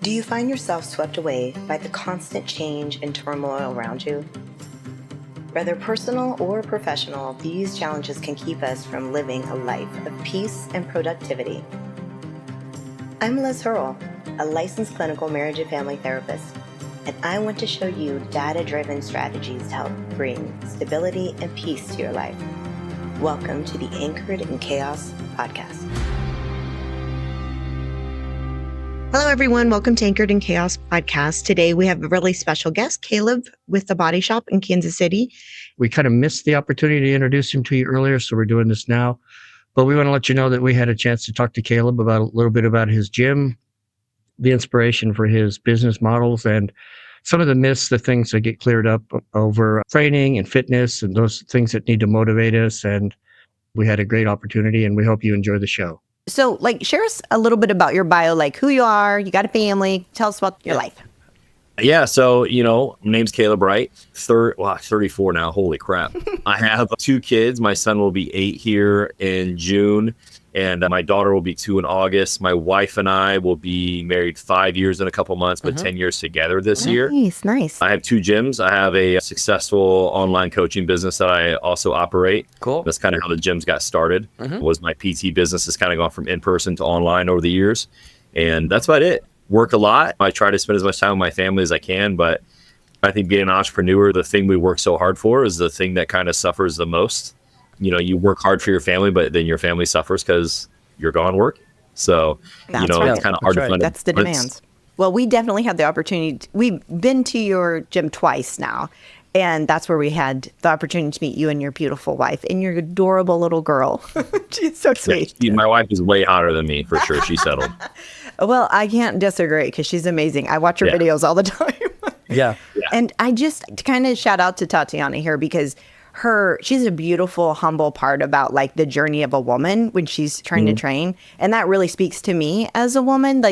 Do you find yourself swept away by the constant change and turmoil around you? Whether personal or professional, these challenges can keep us from living a life of peace and productivity. I'm Liz Hurl, a licensed clinical marriage and family therapist, and I want to show you data-driven strategies to help bring stability and peace to your life. Welcome to the Anchored in Chaos podcast. Hello, everyone. Welcome to Anchored in Chaos podcast. Today, we have a really special guest, Caleb with The Body Shop in Kansas City. We kind of missed the opportunity to introduce him to you earlier, so we're doing this now. But we want to let you know that we had a chance to talk to Caleb about a little bit about his gym, the inspiration for his business models, and some of the myths, the things that get cleared up over training and fitness and those things that need to motivate us. And we had a great opportunity, and we hope you enjoy the show. So, share us a little bit about your bio, who you are, you got a family, tell us about your life. Yeah, so, my name's Caleb Wright, 34 now, holy crap. I have 2 kids. My son will be 8 here in June, and my daughter will be 2 in August. My wife and I will be married 5 years in a couple months, but 10 years together this year. Nice. I have 2 gyms. I have a successful online coaching business that I also operate. Cool. That's kind of how the gyms got started. Was my PT business has kind of gone from in-person to online over the years, and that's about it. Work a lot. I try to spend as much time with my family as I can, but I think being an entrepreneur, the thing we work so hard for is the thing that kind of suffers the most. You work hard for your family, but then your family suffers because you're gone working. So, That's it's right. kind of hard to find. That's the demands. Well, we definitely had the opportunity. We've been to your gym twice now, and that's where we had the opportunity to meet you and your beautiful wife and your adorable little girl. She's so sweet. My wife is way hotter than me, for sure. She settled. Well, I can't disagree because she's amazing. I watch her videos all the time. Yeah. And I just kind of shout out to Tatiana here because she's a beautiful, humble part about the journey of a woman when she's trying to train. And that really speaks to me as a woman,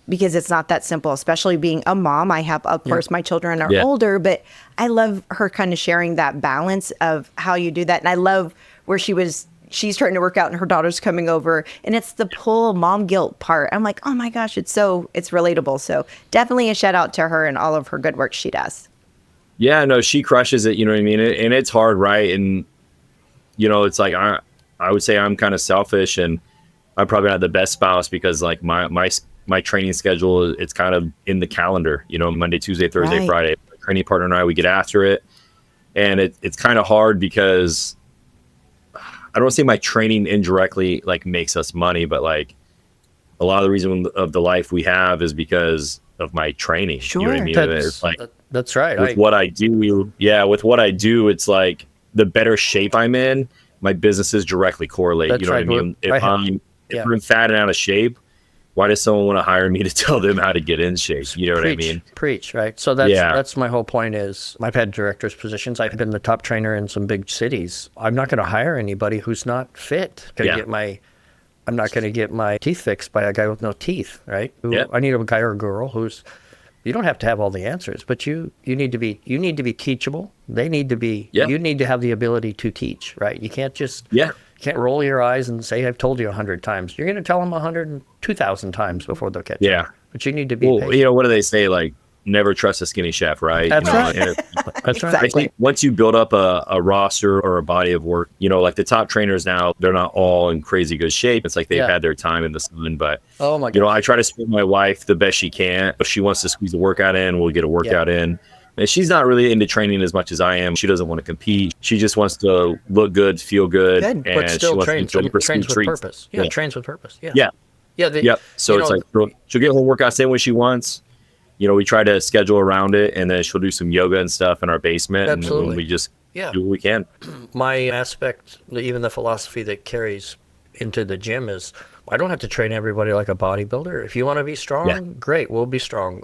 because it's not that simple, especially being a mom. I have, of course, my children are older, but I love her kind of sharing that balance of how you do that. And I love where she's trying to work out and her daughter's coming over, and it's the pull mom guilt part. I'm like, oh my gosh, it's relatable. So definitely a shout out to her and all of her good work she does. Yeah, no, she crushes it. You know what I mean? And it's hard, right? And, it's I would say I'm kind of selfish, and I'm probably not the best spouse because my training schedule, it's kind of in the calendar, Monday, Tuesday, Thursday, Friday. My training partner and I, we get after it. And it's kind of hard because I don't say my training indirectly makes us money, but a lot of the reason of the life we have is because of my training. Sure. You know what I mean? That's right. With what I do, it's the better shape I'm in, my businesses directly correlate. That's you know right. what I mean? If I'm fat and out of shape, why does someone want to hire me to tell them how to get in shape? You know what I mean? Preach, right? So that's my whole point is I've had director's positions. I've been the top trainer in some big cities. I'm not going to hire anybody who's not fit. I'm not going to get my teeth fixed by a guy with no teeth, right? I need a guy or a girl you don't have to have all the answers, but you need to be teachable. They need to be, you need to have the ability to teach, right? You can't just, can't roll your eyes and say, I've told you 100 times. You're going to tell them 102,000 times before they'll catch you. But you need to be patient. What do they say? Never trust a skinny chef, right? That's right. That's right. I think once you build up a roster or a body of work, the top trainers now, they're not all in crazy good shape. It's they've had their time in the sun, but oh my God. I try to support my wife the best she can. If she wants to squeeze a workout in, we'll get a workout in. And she's not really into training as much as I am. She doesn't want to compete. She just wants to look good, feel good. And but still trains with purpose. Yeah, trains with purpose. So she'll get her workouts in when she wants. We try to schedule around it, and then she'll do some yoga and stuff in our basement. Absolutely. And we just do what we can. My aspect, even the philosophy that carries into the gym is I don't have to train everybody like a bodybuilder. If you want to be strong, great, we'll be strong.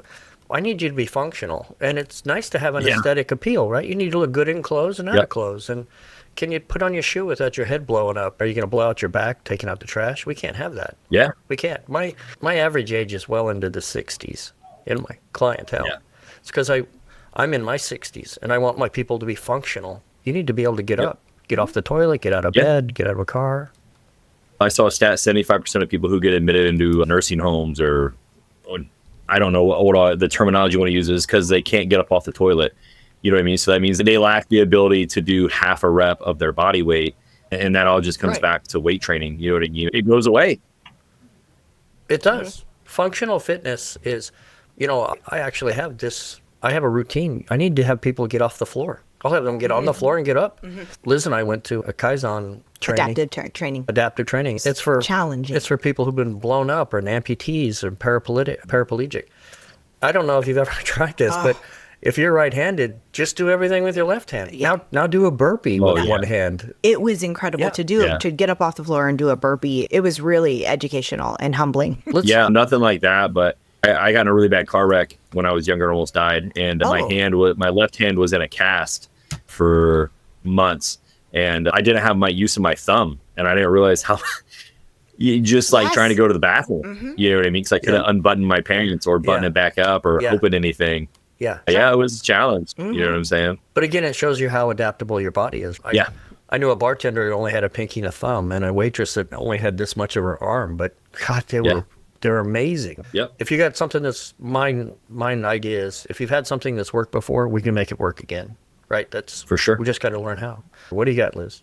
I need you to be functional. And it's nice to have an aesthetic appeal, right? You need to look good in clothes and out of clothes. And can you put on your shoe without your head blowing up? Are you going to blow out your back, taking out the trash? We can't have that. Yeah. We can't. My average age is well into the 60s. In my clientele. It's because I'm in my 60s and I want my people to be functional. You need to be able to get up, get off the toilet, get out of bed, get out of a car. I saw a stat, 75% of people who get admitted into nursing homes or I don't know what the terminology you want to use is, because they can't get up off the toilet. You know what I mean? So that means that they lack the ability to do half a rep of their body weight. And that all just comes back to weight training. You know what I mean? It goes away. It does. Functional fitness is, I actually have this, I have a routine. I need to have people get off the floor. I'll have them get on the floor and get up. Liz and I went to a Kaizen training. Adaptive training. It's for challenging. It's for people who've been blown up, or amputees, or paraplegic. I don't know if you've ever tried this, but if you're right-handed, just do everything with your left hand. Now do a burpee with one hand. It was incredible to do, to get up off the floor and do a burpee. It was really educational and humbling. Nothing like that, but I got in a really bad car wreck when I was younger and almost died. And my left hand was in a cast for months. And I didn't have my use of my thumb. And I didn't realize how... You just trying to go to the bathroom. You know what I mean? Because I couldn't unbutton my pants or button it back up or open anything. Yeah, it was a challenge. You know what I'm saying? But again, it shows you how adaptable your body is. I knew a bartender who only had a pinky and a thumb, and a waitress that only had this much of her arm. But God, they're amazing. Yep. If you got something that's mine ideas, if you've had something that's worked before, we can make it work again. Right? That's for sure. We just got to learn how. What do you got, Liz?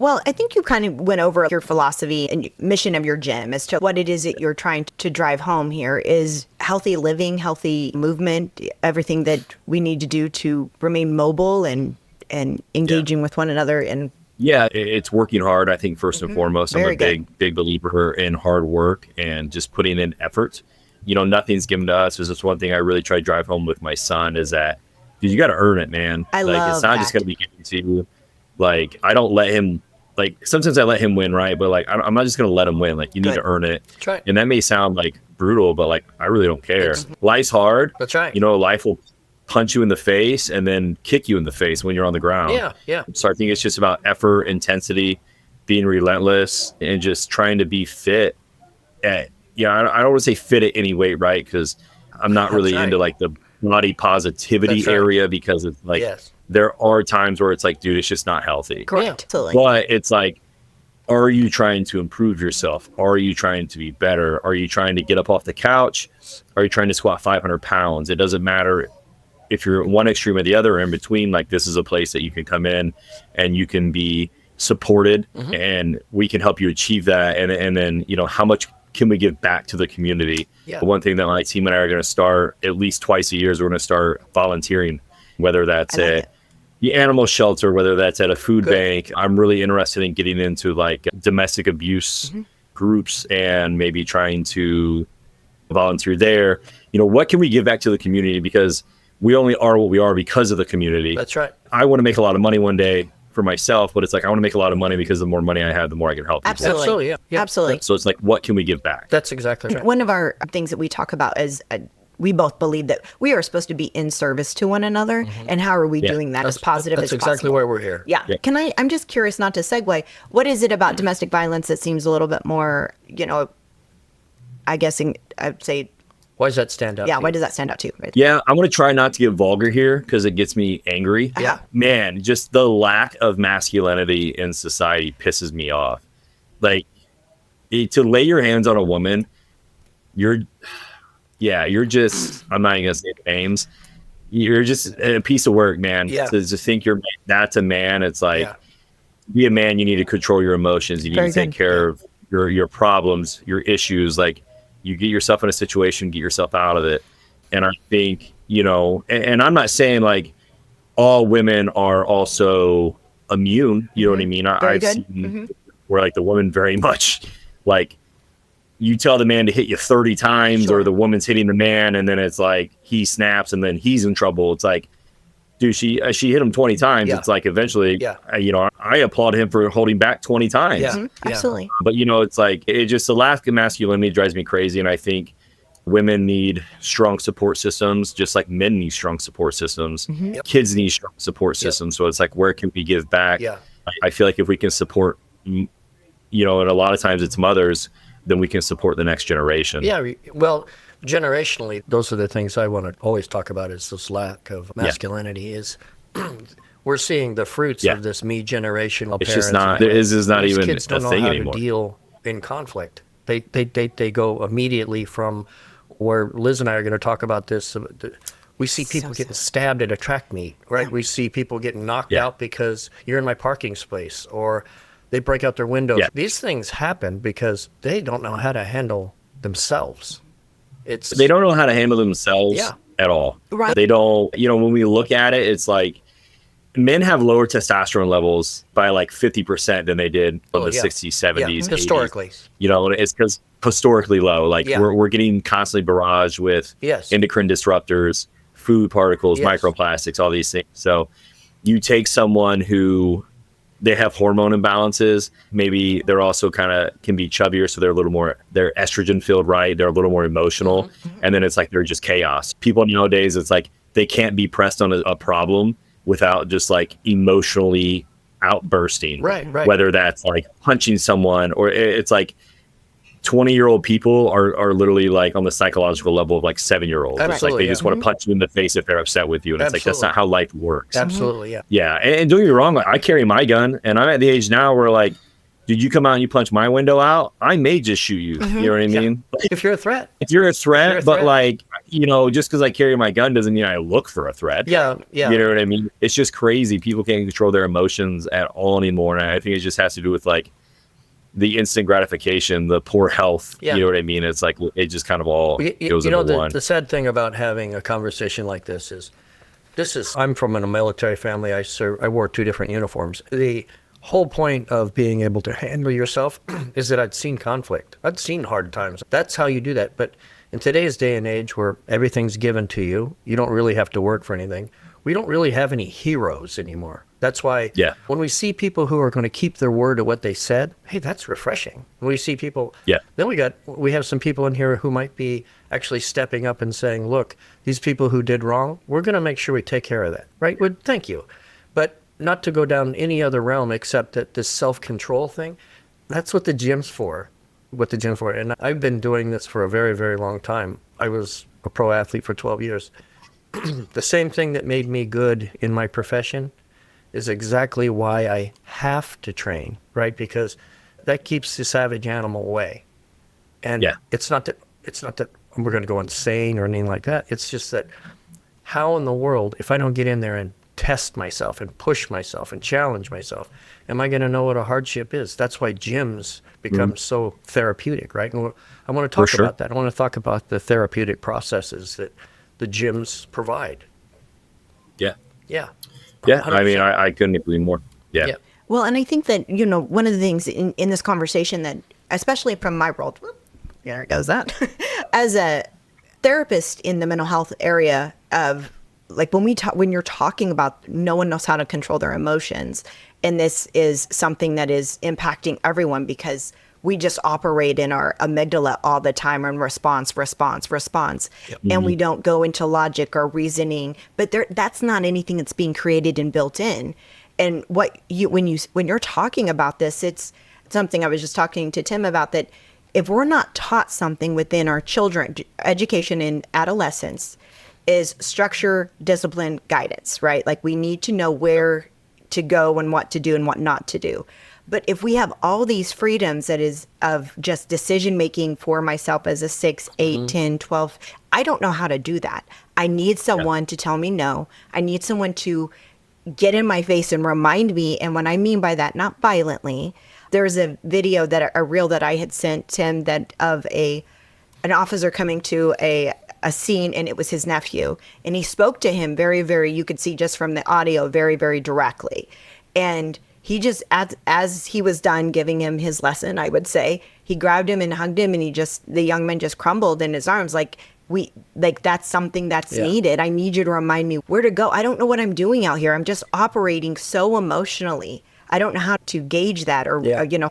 Well, I think you kind of went over your philosophy and mission of your gym as to what it is that you're trying to drive home here is healthy living, healthy movement, everything that we need to do to remain mobile and engaging with one another. And it's working hard. I think first and foremost, I'm a big believer in hard work and just putting in effort. Nothing's given to us. There's this one thing I really try to drive home with my son is that, dude, you got to earn it, man. I love it's not just going to be given to you. I don't let him, sometimes I let him win, right? But I'm not just going to let him win. You need to earn it. That's right. And that may sound brutal, but I really don't care. Life's hard. That's right. Life will punch you in the face and then kick you in the face when you're on the ground. Yeah. So I think it's just about effort, intensity, being relentless, and just trying to be fit I don't want to say fit at any weight, right? Because I'm not really into the body positivity area, because it's there are times where it's dude, it's just not healthy. Correct. Totally. But it's are you trying to improve yourself? Are you trying to be better? Are you trying to get up off the couch? Are you trying to squat 500 pounds? It doesn't matter if you're one extreme or the other, or in between. This is a place that you can come in and you can be supported, and we can help you achieve that. And then, how much can we give back to the community? The one thing that my team and I are going to start at least twice a year is we're going to start volunteering, whether that's at the animal shelter, whether that's at a food bank. I'm really interested in getting into domestic abuse groups and maybe trying to volunteer there. What can we give back to the community? Because we only are what we are because of the community. That's right. I want to make a lot of money one day for myself, but it's I want to make a lot of money because the more money I have, the more I can help people. Absolutely. Yeah. Absolutely. So it's what can we give back? That's exactly right. One of our things that we talk about is we both believe that we are supposed to be in service to one another. And how are we doing that as positive as possible? That's exactly why we're here. Yeah. I'm just curious, not to segue, what is it about domestic violence that seems a little bit more, I guess I'd say... Why does that stand out? Yeah, why does that stand out to you? Right? Yeah, I'm going to try not to get vulgar here because it gets me angry. Yeah. Man, just the lack of masculinity in society pisses me off. To lay your hands on a woman, you're just, I'm not even going to say names. You're just a piece of work, man. Yeah. To think that's a man, it's be a man, you need to control your emotions. You need to take care of your problems, your issues. You get yourself in a situation, get yourself out of it. And I think, and I'm not saying all women are also immune. You know what I mean? I've seen where the woman very much you tell the man to hit you 30 times or the woman's hitting the man, and then it's he snaps and then he's in trouble. It's dude, she hit him 20 times. It's eventually, I applaud him for holding back 20 times. Yeah. Absolutely. But it's it just, the lack of masculinity drives me crazy. And I think women need strong support systems, just like men need strong support systems. Kids need strong support systems. So it's where can we give back? I feel if we can support, and a lot of times it's mothers, then we can support the next generation. Yeah. Well, generationally, those are the things I want to always talk about, is this lack of masculinity is we're seeing the fruits of this me generational it's parents. Just not, this is not even kids don't a thing know how anymore. to deal in conflict. They go immediately from where Liz and I are going to talk about this. We see people getting stabbed at a track meet, right? We see people getting knocked out because you're in my parking space, or they break out their windows. These things happen because they don't know how to handle themselves. They don't know how to handle themselves at all. Right. They don't, when we look at it, it's like men have lower testosterone levels by like 50% than they did in the 60s, 70s, 80s. Historically. It's because historically low. Like we're getting constantly barraged with endocrine disruptors, food particles, microplastics, all these things. So you take someone who they have hormone imbalances, maybe they're also kind of can be chubbier, so they're estrogen filled, right? They're a little more emotional. And then it's like they're just chaos. People nowadays, it's like they can't be pressed on a problem without just like emotionally outbursting. Right. Whether that's like punching someone, or it's like 20-year-old people are literally like on the psychological level of like 7-year-olds. It's like they just want to punch you in the face if they're upset with you. And it's like, that's not how life works. Absolutely, Yeah. And don't get me wrong, I carry my gun, and I'm at the age now where like, did you come out and you punch my window out? I may just shoot you. You know what I mean? If you're a threat. But like, just because I carry my gun doesn't mean I look for a threat. Yeah. You know what I mean? It's just crazy. People can't control their emotions at all anymore. And I think it just has to do with like the instant gratification, the poor health. You know what I mean? It's like, it just kind of all goes into one. The sad thing about having a conversation like this is, I'm from a military family. I wore 2 different uniforms. The whole point of being able to handle yourself is that I'd seen conflict. I'd seen hard times. That's how you do that. But in today's day and age where everything's given to you, you don't really have to work for anything. We don't really have any heroes anymore. That's why when we see people who are going to keep their word of what they said, hey, that's refreshing. When we see people, then we have some people in here who might be actually stepping up and saying, look, these people who did wrong, we're going to make sure we take care of that, right? Well, thank you. But not to go down any other realm except that this self-control thing, that's what the gym's for. And I've been doing this for a very, very long time. I was a pro athlete for 12 years. The same thing that made me good in my profession is exactly why I have to train, right? Because that keeps the savage animal away. And it's not that we're going to go insane or anything like that. It's just that how in the world, if I don't get in there and test myself and push myself and challenge myself, am I going to know what a hardship is? That's why gyms become so therapeutic, right? And I want to talk about that. I want to talk about the therapeutic processes that the gyms provide. Yeah. 100%. I mean, I couldn't agree more. Yeah. Well, and I think that, one of the things in this conversation that, especially from my world, there goes that, as a therapist in the mental health area of, like when you're talking about no one knows how to control their emotions, and this is something that is impacting everyone because we just operate in our amygdala all the time on response. And we don't go into logic or reasoning, but that's not anything that's being created and built in. And when you're talking about this, it's something I was just talking to Tim about, that if we're not taught something within our children, education in adolescence is structure, discipline, guidance, right? Like we need to know where to go and what to do and what not to do. But if we have all these freedoms that is of just decision making for myself as a 6, 8, 10, 12, I don't know how to do that. I need someone to tell me no. I need someone to get in my face and remind me. And what I mean by that, not violently. There's a video a reel that I had sent Tim that of an officer coming to a scene, and it was his nephew, and he spoke to him very, very, you could see just from the audio, very, very directly. And he just, as he was done giving him his lesson, I would say, he grabbed him and hugged him, and the young man just crumbled in his arms. That's something that's needed. I need you to remind me where to go. I don't know what I'm doing out here. I'm just operating so emotionally. I don't know how to gauge that, or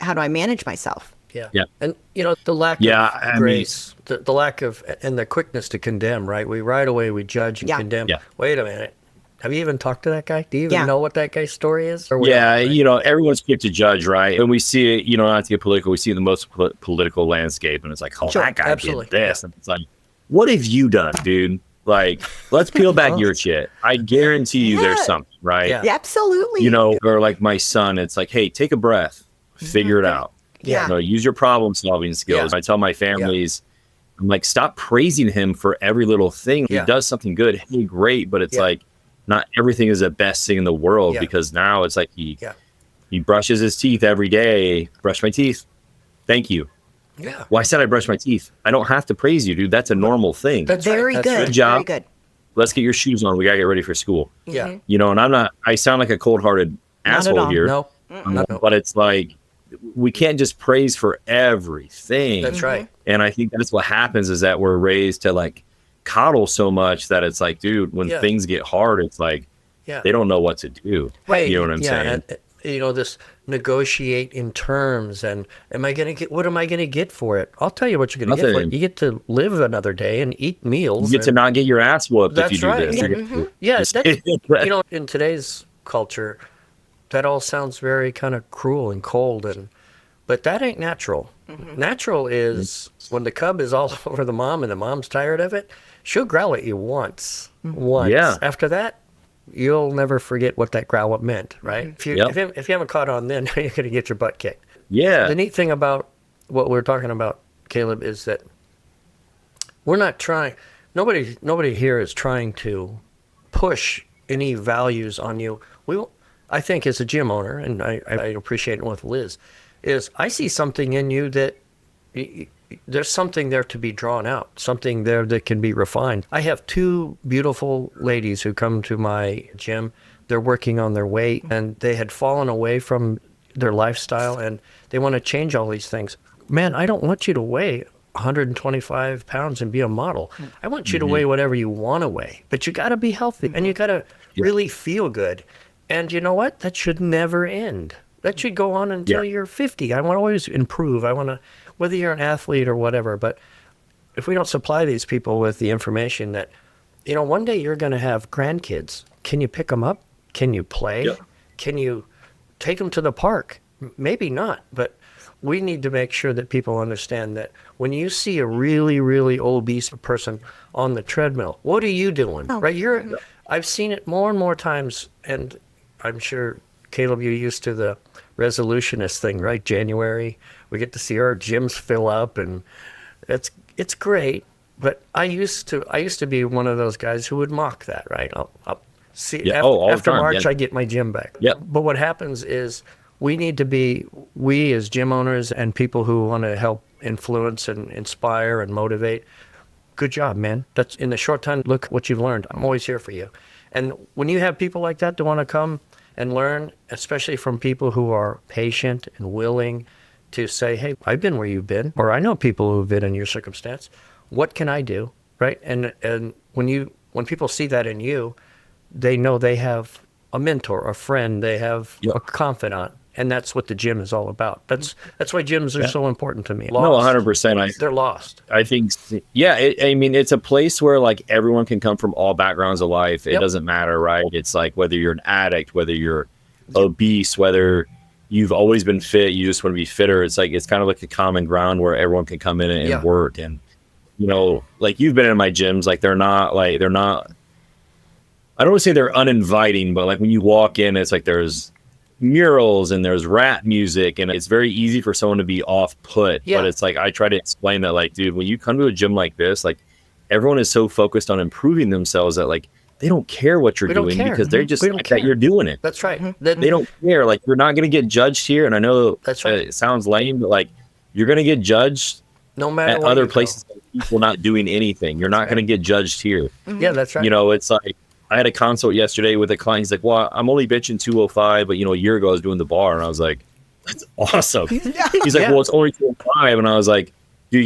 how do I manage myself? Yeah. And, the lack of grace, the lack of, and the quickness to condemn, right? Right away, we judge and condemn. Yeah. Wait a minute. Have you even talked to that guy? Do you even know what that guy's story is? Everyone's quick to judge, right? And we see it, not to get political, we see it in the most political landscape, and it's like, that guy did this. And it's like, what have you done, dude? Like, let's peel back your shit. I guarantee you there's something, right? Yeah, absolutely. Or like my son, it's like, hey, take a breath, figure it out. Yeah. Use your problem solving skills. I tell my families, I'm like, stop praising him for every little thing. He Yeah. does something good. Hey, great. But it's like, not everything is the best thing in the world, because now it's like he brushes his teeth every day. Brush my teeth. Thank you. Yeah. Well, I said I brushed my teeth. I don't have to praise you, dude. That's a normal thing. That's Very right. good. Good job. Very good. Let's get your shoes on. We gotta get ready for school. Yeah. You know, and I sound like a cold-hearted Not at asshole all. here. No. But it's like, we can't just praise for everything. That's right. And I think that's what happens, is that we're raised to like coddle so much that it's like, dude, when things get hard, it's like, they don't know what to do. Right. You know what I'm saying? And, this negotiate in terms, and what am I going to get for it? I'll tell you what you're going to get for it. You get to live another day and eat meals. You get to not get your ass whooped if you do this. Yes. In today's culture, that all sounds very kind of cruel and cold, but that ain't natural. Natural is when the cub is all over the mom and the mom's tired of it, she'll growl at you once. Yeah. After that, you'll never forget what that growl meant, right? If you haven't caught on then, you're going to get your butt kicked. Yeah. The neat thing about what we're talking about, Caleb, is that we're not trying, nobody here is trying to push any values on you. I think as a gym owner, and I appreciate it with Liz, is I see something in you that there's something there to be drawn out, something there that can be refined. I have two beautiful ladies who come to my gym. They're working on their weight, and they had fallen away from their lifestyle, and they want to change all these things. Man, I don't want you to weigh 125 pounds and be a model. I want you to weigh whatever you want to weigh, but you got to be healthy, and you got to really feel good. And you know what? That should never end. That should go on until you're 50. I want to always improve. I want to, whether you're an athlete or whatever, but if we don't supply these people with the information that, one day you're going to have grandkids. Can you pick them up? Can you play? Yeah. Can you take them to the park? Maybe not, but we need to make sure that people understand that when you see a really, really obese person on the treadmill, what are you doing? Right? I've seen it more and more times, and I'm sure, Caleb, you're used to the resolutionist thing, right? January, we get to see our gyms fill up, and it's great. But I used to be one of those guys who would mock that, right? I'll see after March, I get my gym back. Yeah. But what happens is we as gym owners and people who want to help influence and inspire and motivate, good job, man. That's in the short time. Look what you've learned. I'm always here for you. And when you have people like that want to come and learn, especially from people who are patient and willing to say, hey, I've been where you've been, or I know people who've been in your circumstance. What can I do? Right? And when people see that in you, they know they have a mentor, a friend, they have a confidant. And that's what the gym is all about. That's why gyms are so important to me. No, 100%. They're lost. I think, it's a place where like everyone can come from all backgrounds of life. It doesn't matter, right? It's like whether you're an addict, whether you're obese, whether you've always been fit, you just want to be fitter. It's like, it's kind of like a common ground where everyone can come in and work. And, like you've been in my gyms, like they're not, I don't want to say they're uninviting, but like when you walk in, it's like there's murals and there's rap music, and it's very easy for someone to be off put. But it's like, I try to explain that, like, dude, when you come to a gym like this, like everyone is so focused on improving themselves that like they don't care what you're doing because they're just like that you're doing it. That's right. They don't care. Like, you're not going to get judged here. And I know that's right. It sounds lame, but like you're going to get judged no matter at other places. People not doing anything. You're not going to get judged here. Yeah, that's right. It's like, I had a consult yesterday with a client. He's like, well, I'm only benching 205, but a year ago I was doing the bar. And I was like, that's awesome. He's like, well, it's only 205. And I was like, dude,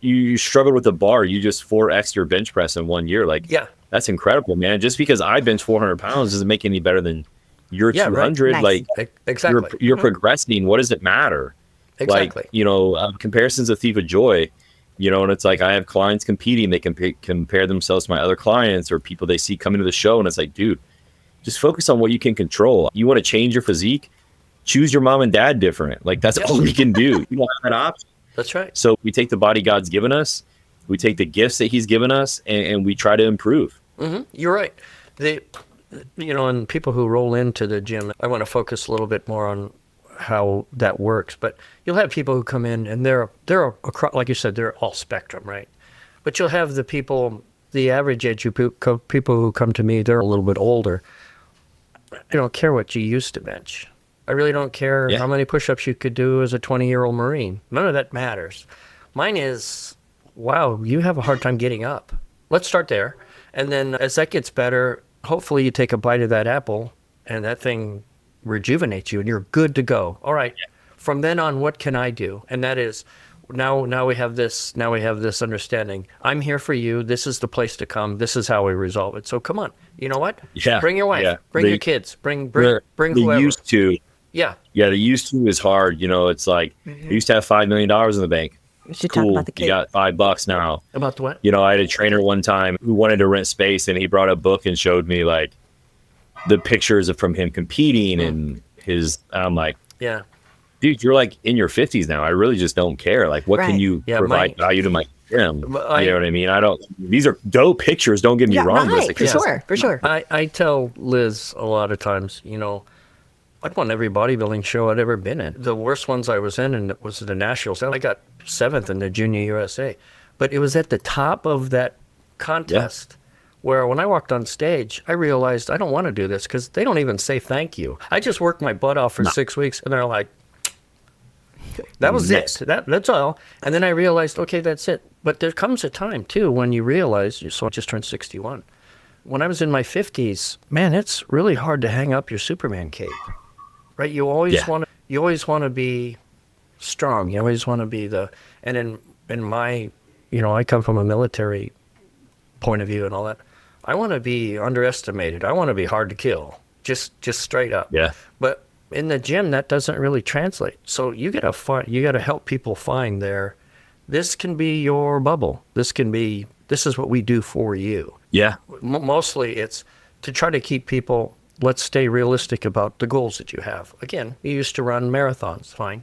you struggled with the bar. You just 4x your bench press in 1 year. Like, that's incredible, man. Just because I bench 400 pounds doesn't make any better than your 200. Nice. Like, exactly. You're progressing. What does it matter? Exactly. Like, comparison's a thief of joy. And it's like, I have clients competing. They compare themselves to my other clients or people they see coming to the show. And it's like, dude, just focus on what you can control. You want to change your physique? Choose your mom and dad different. Like, that's all we can do. You don't have that option. That's right. So we take the body God's given us. We take the gifts that he's given us and we try to improve. Mm-hmm. You're right. And people who roll into the gym, I want to focus a little bit more on how that works, but you'll have people who come in and they're like you said, they're all spectrum, right? But you'll have the people, the average age people who come to me, they're a little bit older. I don't care what you used to bench. I really don't care how many push-ups you could do as a 20-year-old Marine. None of that matters. Mine is, wow, you have a hard time getting up. Let's start there. And then as that gets better, hopefully you take a bite of that apple and that thing rejuvenates you and you're good to go. All right. Yeah. From then on, what can I do? And that is, now we have this understanding. I'm here for you. This is the place to come. This is how we resolve it. So come on. You know what? Yeah. Bring your wife. Yeah. Bring your kids. Bring whoever. The used to. Yeah. Yeah, the used to is hard. You know, it's like, I used to have $5 million in the bank. We should talk about the kids. You got $5 now. About what? You know, I had a trainer one time who wanted to rent space, and he brought a book and showed me like the pictures from him competing and I'm like, yeah, dude, you're like in your 50s now. I really just don't care. Like, what can you provide value to my gym? You know what I mean? These are dope pictures. Don't get me wrong. Right, for sure. I tell Liz a lot of times, you know, I'd won every bodybuilding show I'd ever been in. The worst ones I was in, and it was the nationals. I got 7th in the Junior USA. But it was at the top of that contest where when I walked on stage, I realized I don't want to do this because they don't even say thank you. I just worked my butt off for 6 weeks, and they're like, that was it. That's all. And then I realized, okay, that's it. But there comes a time, too, when you realize, so I just turned 61. When I was in my 50s, man, it's really hard to hang up your Superman cape. Right, you always want to be strong. You always want to be and in my, you know, I come from a military point of view and all that. I want to be underestimated. I want to be hard to kill, just straight up. Yeah. But in the gym, that doesn't really translate. So you got to help people find this can be your bubble. This is what we do for you. Yeah. Mostly it's to try to keep people. Let's stay realistic about the goals that you have. Again, you used to run marathons, fine.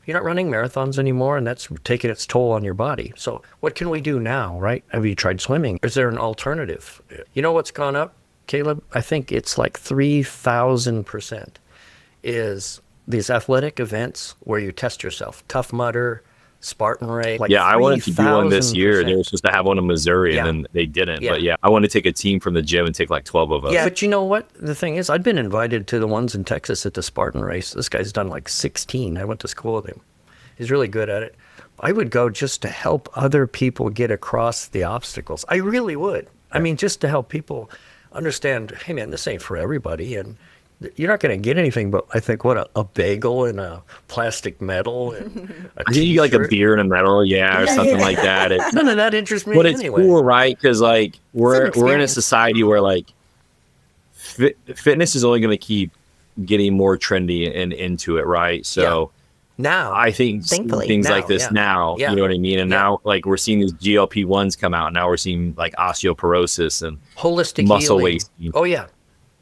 You're not running marathons anymore, and that's taking its toll on your body. So what can we do now, right? Have you tried swimming? Is there an alternative? You know what's gone up, Caleb? I think it's like 3,000% is these athletic events where you test yourself. Tough Mudder, Spartan Race. Like I wanted to do one this year. They were supposed to have one in Missouri, and then they didn't. But I wanted to take a team from the gym and take like 12 of us. Yeah, but you know what? The thing is, I'd been invited to the ones in Texas at the Spartan Race. This guy's done like 16. I went to school with him. He's really good at it. I would go just to help other people get across the obstacles. I really would. I mean, just to help people understand, hey, man, this ain't for everybody. And you're not going to get anything but, I think, a bagel and a plastic medal and I think you get like a beer and a medal, or something like that. None of that interests me. But it's cool, right? Because like we're in a society where like fitness is only going to keep getting more trendy and into it, right? So now I think things like this now, you know what I mean? And now like we're seeing these GLP-1s come out. Now we're seeing like osteoporosis and holistic muscle healing. wasting. Oh yeah.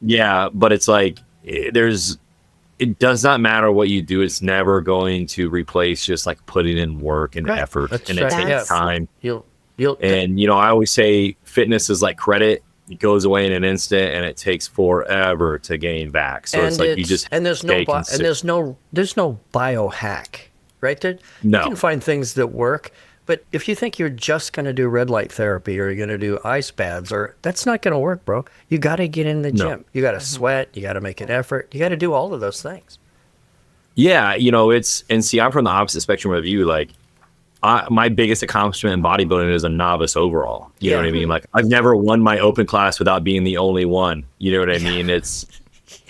Yeah, but it's like it does not matter what you do. It's never going to replace just like putting in work and effort. It takes time. And you know, I always say fitness is like credit. It goes away in an instant, and it takes forever to gain back. So it's like you just there's no biohack, right? You can find things that work. But if you think you're just going to do red light therapy or you're going to do ice baths, that's not going to work, bro. You got to get in the gym. You got to sweat. You got to make an effort. You got to do all of those things. Yeah, you know, see, I'm from the opposite spectrum of you. Like, my biggest accomplishment in bodybuilding is a novice overall. You know what I mean? Like, I've never won my open class without being the only one. You know what I mean?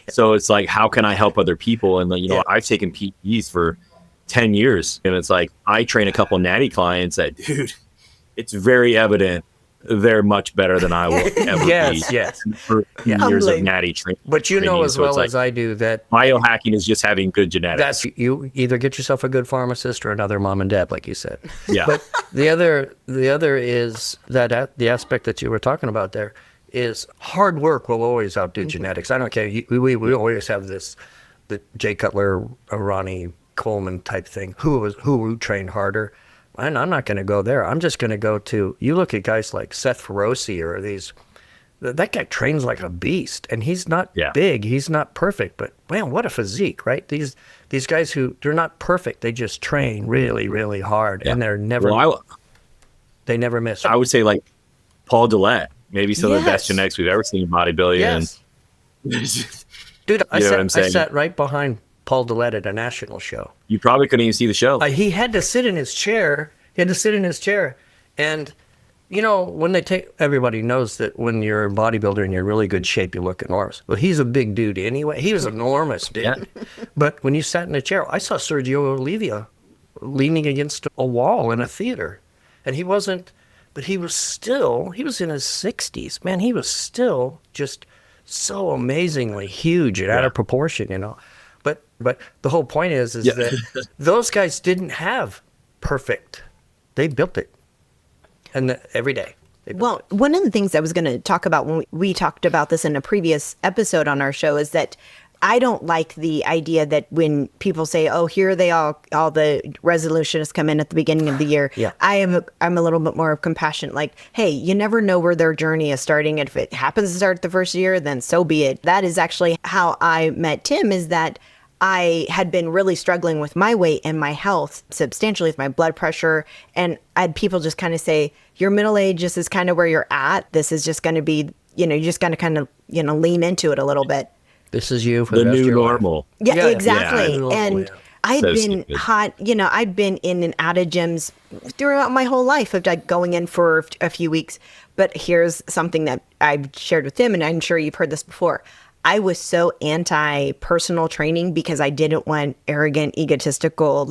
So it's like, how can I help other people? And you know, I've taken PTs for 10 years. And it's like, I train a couple natty clients that, dude, it's very evident they're much better than I will ever be. For years of natty training. But you know as well as I do that biohacking is just having good genetics. You either get yourself a good pharmacist or another mom and dad, like you said. Yeah. But the other is that the aspect that you were talking about there is hard work will always outdo genetics. I don't care. We always have the Jay Cutler, Ronnie Coleman type thing. Who trained harder? And I'm not going to go there. I'm just going to go to, you look at guys like Seth Feroce or that guy trains like a beast, and he's not big, he's not perfect, but man, what a physique, right? These guys they're not perfect, they just train really, really hard, and they're never. They never miss. I would say like Paul Dillette, maybe some of the best genetics we've ever seen in bodybuilding. Yes. Dude, I sat right behind Paul Dillette at a national show. You probably couldn't even see the show. He had to sit in his chair. And, you know, when they take, everybody knows that when you're a bodybuilder and you're in really good shape, you look enormous. Well, he's a big dude anyway. He was enormous, dude. Yeah. But when you sat in a chair, I saw Sergio Oliva leaning against a wall in a theater. And he was in his 60s. Man, he was still just so amazingly huge and out of proportion, you know. But the whole point is that those guys didn't have perfect. They built it. And every day. Well, one of the things I was going to talk about when we talked about this in a previous episode on our show is that I don't like the idea that when people say, "Oh, here they all the resolutions come in at the beginning of the year." Yeah. I'm a little bit more compassionate. Like, hey, you never know where their journey is starting. And if it happens to start the first year, then so be it. That is actually how I met Tim. Is that I had been really struggling with my weight and my health substantially with my blood pressure. And I had people just kind of say, your middle age, this is kind of where you're at. This is just going to be, you know, you're just going to kind of, you know, lean into it a little bit. This is you for the new normal. Yeah, exactly. Yeah. And I'd been I'd been in and out of gyms throughout my whole life of like going in for a few weeks. But here's something that I've shared with Tim, and I'm sure you've heard this before. I was so anti-personal training because I didn't want arrogant, egotistical,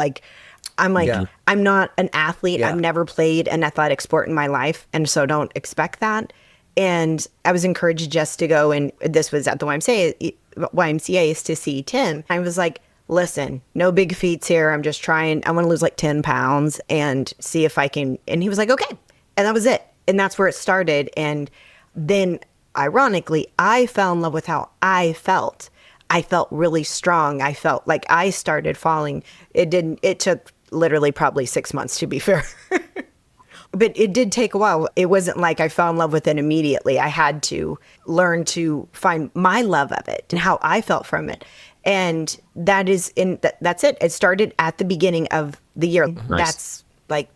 I'm not an athlete. Yeah. I've never played an athletic sport in my life. And so don't expect that. And I was encouraged just to go, and this was at the YMCA is to see Tim. I was like, listen, no big feats here. I'm just trying. I want to lose like 10 pounds and see if I can. And he was like, okay. And that was it. And that's where it started. And then ironically, I fell in love with how I felt. I felt really strong. I felt like I started falling. It took literally probably 6 months, to be fair. But it did take a while. It wasn't like I fell in love with it immediately. I had to learn to find my love of it and how I felt from it. And that's it. It started at the beginning of the year. Nice. That's like,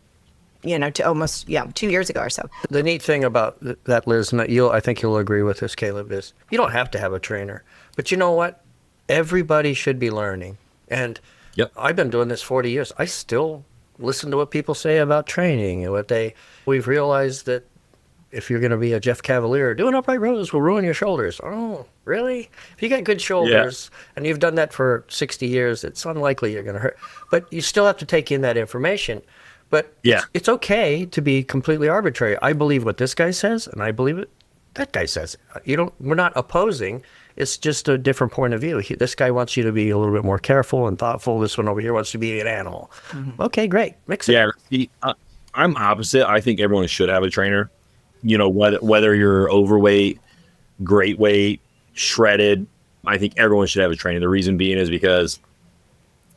to almost 2 years ago or so. The neat thing about that, Liz, and I think you'll agree with this, Caleb, is you don't have to have a trainer. But you know what? Everybody should be learning. And I've been doing this 40 years. I still listen to what people say about training and we've realized that if you're going to be a Jeff Cavalier, doing upright rows will ruin your shoulders. Oh, really? If you got good shoulders and you've done that for 60 years, it's unlikely you're going to hurt. But you still have to take in that information. But it's okay to be completely arbitrary. I believe what this guy says, and I believe it that guy says. We're not opposing. It's just a different point of view. This guy wants you to be a little bit more careful and thoughtful. This one over here wants to be an animal. Mm-hmm. Okay, great. Mix it. Yeah, I'm opposite. I think everyone should have a trainer. Whether you're overweight, great weight, shredded, I think everyone should have a trainer. The reason being is because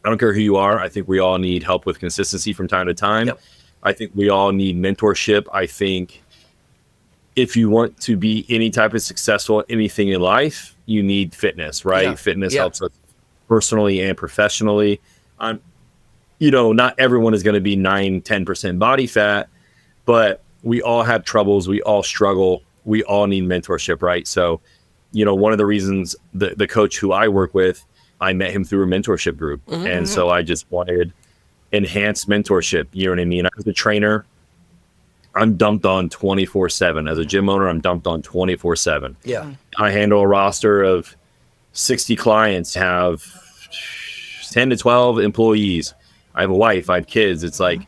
I don't care who you are. I think we all need help with consistency from time to time. Yep. I think we all need mentorship. I think if you want to be any type of successful anything in life, you need fitness, right? Yeah. Fitness helps us personally and professionally. Not everyone is going to be 9-10% body fat, but we all have troubles. We all struggle. We all need mentorship, right? So, one of the reasons the coach who I work with, I met him through a mentorship group. Mm-hmm. And so I just wanted enhanced mentorship. You know what I mean? As a trainer, I'm dumped on 24/7. As a gym owner, I'm dumped on 24/7. Yeah. I handle a roster of 60 clients, have 10 to 12 employees. I have a wife, I have kids. It's like,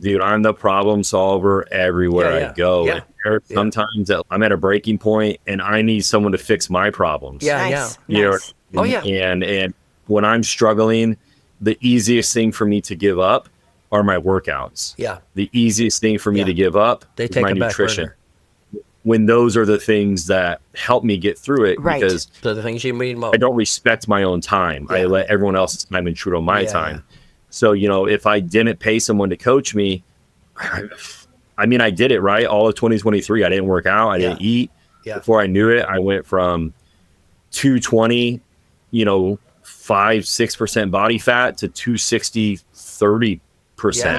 dude, I'm the problem solver everywhere I go. Yeah. And sometimes I'm at a breaking point and I need someone to fix my problems. Yeah, nice. Nice. Oh, yeah. And when I'm struggling, the easiest thing for me to give up are my workouts. Yeah. The easiest thing for me to give up is my nutrition. When those are the things that help me get through it, right. Because so the things you need most. I don't respect my own time. I let everyone else's time intrude on my time. So, if I didn't pay someone to coach me, I did it, right? All of 2023, I didn't work out. I didn't eat. Yeah. Before I knew it, I went from 220, 5-6% body fat to 260, 30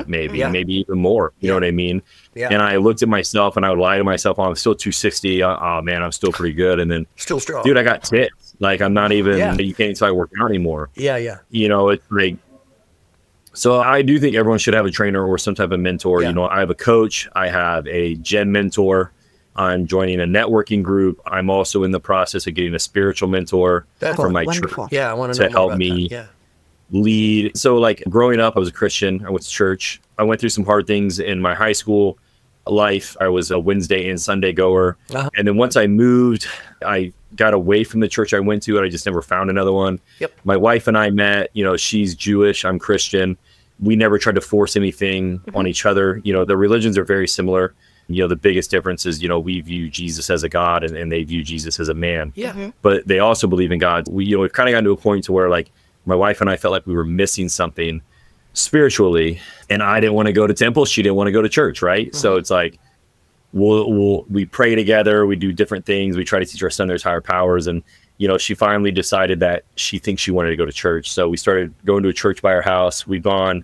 maybe even more. You know what I mean? Yeah. And I looked at myself and I would lie to myself, oh, I'm still 260. Oh man, I'm still pretty good. And then still strong. Dude, I got tits. Like I'm not even, you can't even start working out anymore. Yeah. You know, it's like, so I do think everyone should have a trainer or some type of mentor. You know, I have a coach, I have a gen mentor. I'm joining a networking group. I'm also in the process of getting a spiritual mentor from my church. Yeah, I want to know help me lead. So like growing up, I was a Christian. I went to church. I went through some hard things in my high school life. I was a Wednesday and Sunday goer. And then once I moved, I got away from the church I went to and I just never found another one. My wife and I met, you know, she's Jewish, I'm Christian. We never tried to force anything on each other. You know, the religions are very similar. You know, the biggest difference is, you know, we view Jesus as a God and they view Jesus as a man. But they also believe in God. We've kind of gotten to a point to where like my wife and I felt like we were missing something spiritually, and I didn't want to go to temple. She didn't want to go to church. Right. So it's like, we pray together. We do different things. We try to teach our son there's higher powers. And, you know, she finally decided that she thinks she wanted to go to church. So we started going to a church by our house. We've gone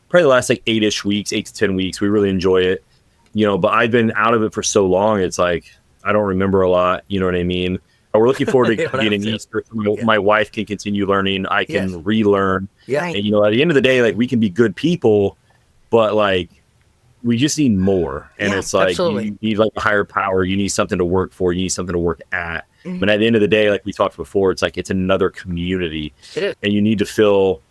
probably the last like 8 to 10 weeks. We really enjoy it. You know, but I've been out of it for so long. It's like, I don't remember a lot. You know what I mean? We're looking forward to being an Easter. My wife can continue learning. I can relearn. And, you know, at the end of the day, like we can be good people, but like we just need more. And it's like, you need like a higher power. You need something to work for. You need something to work at. But at the end of the day, like we talked before, it's like, it's another community. It is. And you need to fill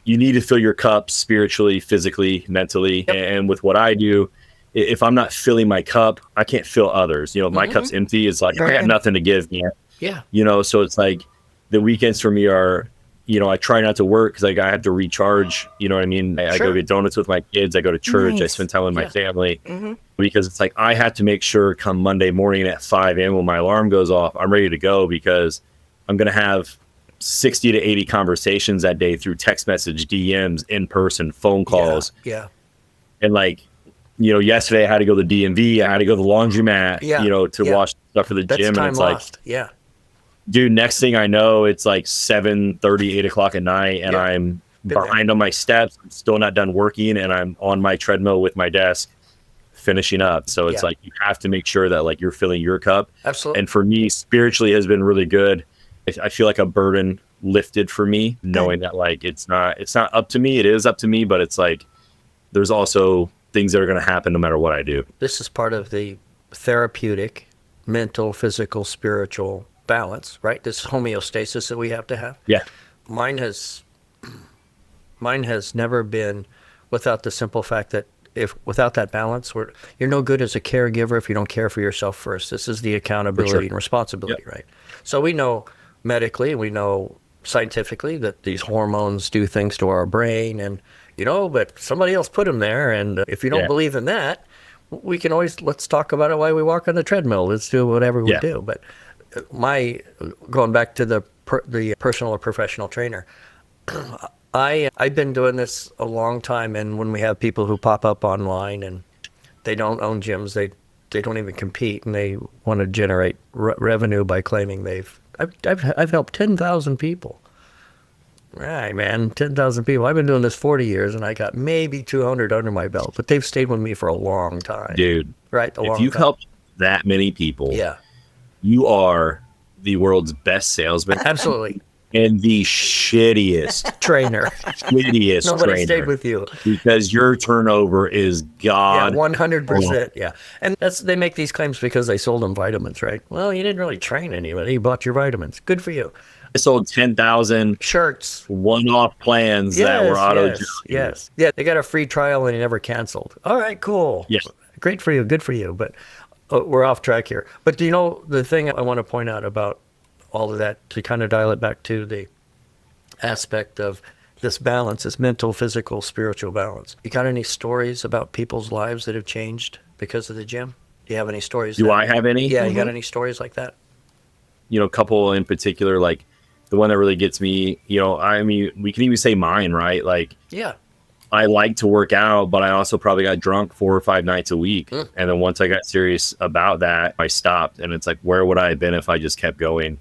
your cup spiritually, physically, mentally. And with what I do, if I'm not filling my cup, I can't fill others. You know, my cup's empty. It's like, I got nothing to give, man. You know, so it's like the weekends for me are, you know, I try not to work because like I have to recharge. You know what I mean? I go get donuts with my kids. I go to church. I spend time with my family because it's like I have to make sure come Monday morning at 5 a.m. when my alarm goes off, I'm ready to go because I'm going to have 60 to 80 conversations that day through text message, DMs, in person, phone calls. And like, you know, yesterday I had to go to the DMV. I had to go to the laundromat, you know, to wash stuff for the gym. And it's lost. like, dude, next thing I know, it's like 7:30, 8 o'clock at night, and I'm behind on my steps. I'm still not done working, and I'm on my treadmill with my desk finishing up. So it's like, you have to make sure that like you're filling your cup. Absolutely. And for me, spiritually has been really good. I feel like a burden lifted for me, knowing that like it's not up to me. It is up to me, but it's like there's also things that are going to happen no matter what I do. This is part of the therapeutic, mental, physical, spiritual balance, right? This homeostasis that we have to have. Mine has never been without the simple fact that without that balance, you're no good as a caregiver if you don't care for yourself first. This is the accountability and responsibility, right? So we know medically, we know scientifically that these hormones do things to our brain, and you know, but somebody else put them there. And if you don't believe in that, we can always, let's talk about it while we walk on the treadmill. Let's do whatever we do. But going back to the personal or professional trainer, I've been doing this a long time. And when we have people who pop up online and they don't own gyms, they don't even compete, and they want to generate revenue by claiming I've helped 10,000 people. Right, man, 10,000 people. I've been doing this 40 years, and I got maybe 200 under my belt, but they've stayed with me for a long time. Dude, right? If you've helped that many people, you are the world's best salesman. Absolutely. And the shittiest trainer. Nobody stayed with you. Because your turnover is God. 100%. And they make these claims because they sold them vitamins, right? Well, you didn't really train anybody. You bought your vitamins. Good for you. I sold 10,000 shirts, one-off plans that were auto. Yes. Yeah, they got a free trial and they never canceled. All right, cool. Yes. Great for you. Good for you. But we're off track here. But do you know the thing I want to point out about all of that, to kind of dial it back to the aspect of this balance, this mental, physical, spiritual balance? You got any stories about people's lives that have changed because of the gym? Do you have any stories? Do I have any? Yeah, you got any stories like that? You know, a couple in particular, like the one that really gets me, you know, I mean, we can even say mine, right? Like, I like to work out, but I also probably got drunk 4 or 5 nights a week. And then once I got serious about that, I stopped. And it's like, where would I have been if I just kept going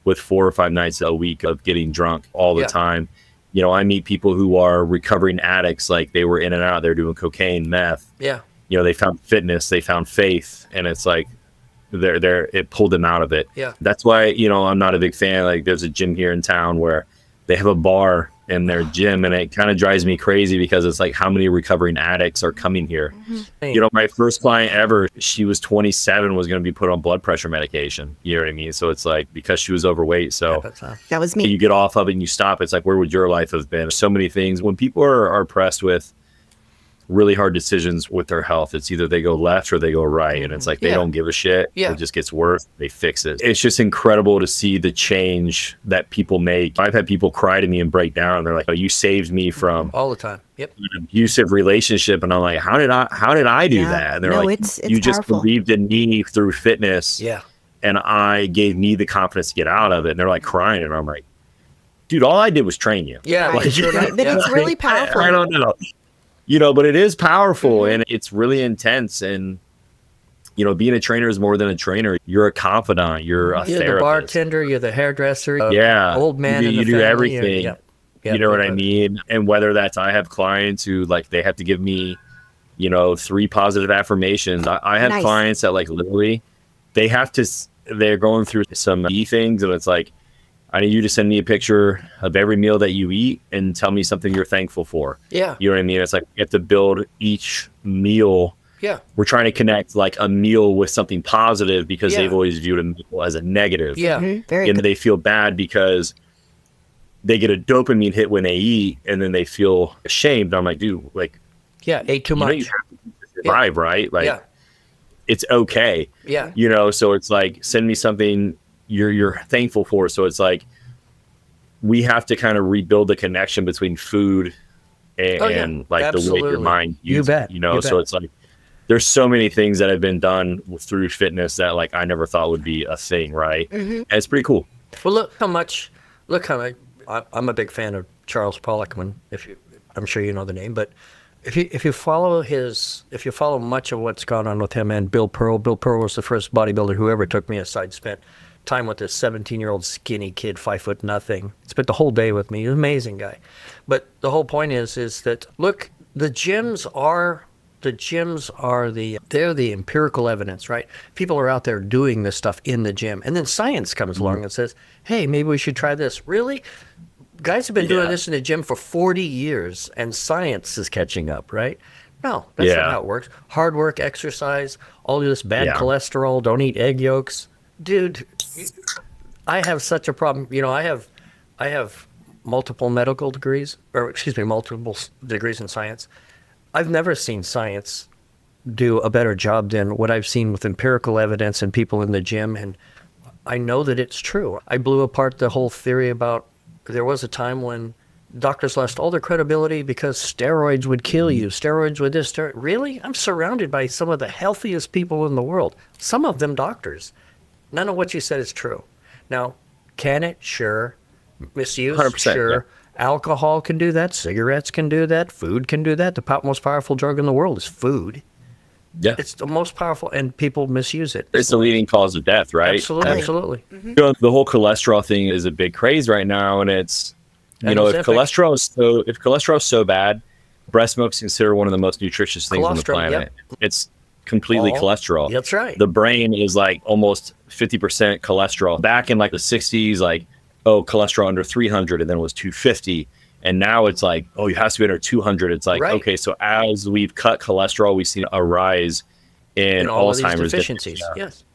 with 4 or 5 nights a week of getting drunk all the time? You know, I meet people who are recovering addicts, like they were in and out, they're doing cocaine, meth. Yeah. You know, they found fitness, they found faith, and it's like it pulled them out of it. Yeah. That's why, you know, I'm not a big fan. Like there's a gym here in town where they have a bar in their gym, and it kind of drives me crazy because it's like, how many recovering addicts are coming here? You know, my first client ever, she was 27, was going to be put on blood pressure medication. You know what I mean? So it's like, because she was overweight. So that was me. You get off of it and you stop. It's like, where would your life have been? So many things. When people are pressed with really hard decisions with their health, it's either they go left or they go right, and it's like they don't give a shit. It just gets worse. They fix it. It's just incredible to see the change that people make. I've had people cry to me and break down. They're like, "Oh, you saved me from all the time. Yep, an abusive relationship," and I'm like, "How did I do that?" And they're like, it's "You just powerful. believed in me through fitness, and I gave me the confidence to get out of it." And they're like crying, and I'm like, "Dude, all I did was train you." Yeah, but it's really powerful. I don't know. You know, but it is powerful and it's really intense. And, you know, being a trainer is more than a trainer. You're a confidant. You're a therapist. You're the bartender. You're the hairdresser. Old man. You do everything. Yeah, you know what I mean? And whether that's, I have clients who like, they have to give me, you know, 3 positive affirmations. I have clients that like literally they're going through some things, and it's like, I need you to send me a picture of every meal that you eat and tell me something you're thankful for. Yeah. You know what I mean? It's like, you have to build each meal. Yeah. We're trying to connect like a meal with something positive because they've always viewed a meal as a negative. Yeah. Very and good. they feel bad because they get a dopamine hit when they eat, and then they feel ashamed. I'm like, dude, like, ate too much. You have to survive, right? Like, it's okay. Yeah. You know, so it's like, send me something you're thankful for. So it's like, we have to kind of rebuild the connection between food and like the way your mind uses it, you know. So it's like, there's so many things that have been done through fitness that like I never thought would be a thing, right? And it's pretty cool. Well, look how much I'm a big fan of Charles Poliquin. I'm sure you know the name, but if you follow much of what's gone on with him and Bill Pearl was the first bodybuilder who ever took me aside, spent time with this 17-year-old skinny kid, 5'0", spent the whole day with me. He's an amazing guy. But the whole point is that, look, the gyms are the empirical evidence, right? People are out there doing this stuff in the gym, and then science comes along and says, hey, maybe we should try this. Really? Guys have been doing this in the gym for 40 years, and science is catching up, right? No, that's not how it works. Hard work, exercise, all this bad cholesterol, don't eat egg yolks. Dude, I have such a problem. You know, I have multiple medical degrees, multiple degrees in science. I've never seen science do a better job than what I've seen with empirical evidence and people in the gym, and I know that it's true. I blew apart the whole theory about there was a time when doctors lost all their credibility because steroids would kill you. Steroids would this, really? I'm surrounded by some of the healthiest people in the world, some of them doctors. None of what you said is true. Now, can it? Sure. Misuse? 100%, sure. yeah. Alcohol can do that. Cigarettes can do that. Food can do that. The most powerful drug in the world is food. Yeah. It's the most powerful, and people misuse it. It's the leading cause of death, right? Absolutely. You know, the whole cholesterol thing is a big craze right now, and it's, you know, if cholesterol is so bad, breast milk is considered one of the most nutritious things on the planet. It's completely cholesterol. That's right. The brain is like almost 50% cholesterol. Back in like the 60s, like, cholesterol under 300, and then it was 250. And now it's like, it has to be under 200. It's like, okay, so as we've cut cholesterol, we've seen a rise in Alzheimer's deficiencies,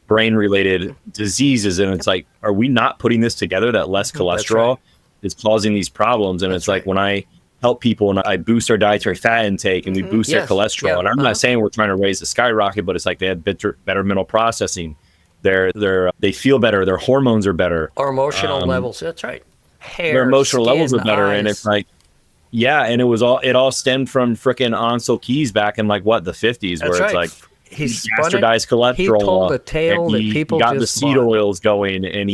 brain-related diseases. And it's like, are we not putting this together that less cholesterol is causing these problems? And it's like, when I help people and I boost their dietary fat intake and we boost their cholesterol, and I'm not saying we're trying to raise the skyrocket, but it's like they have better mental processing. They feel better. Their hormones are better. Our emotional levels. That's right. Hair, their emotional skin, levels are better, eyes. and it's like, and it all stemmed from frickin' Ansel Keys back in like what, the 50s, where it's like he bastardized cholesterol. He told a tale that people got just the seed oils going, and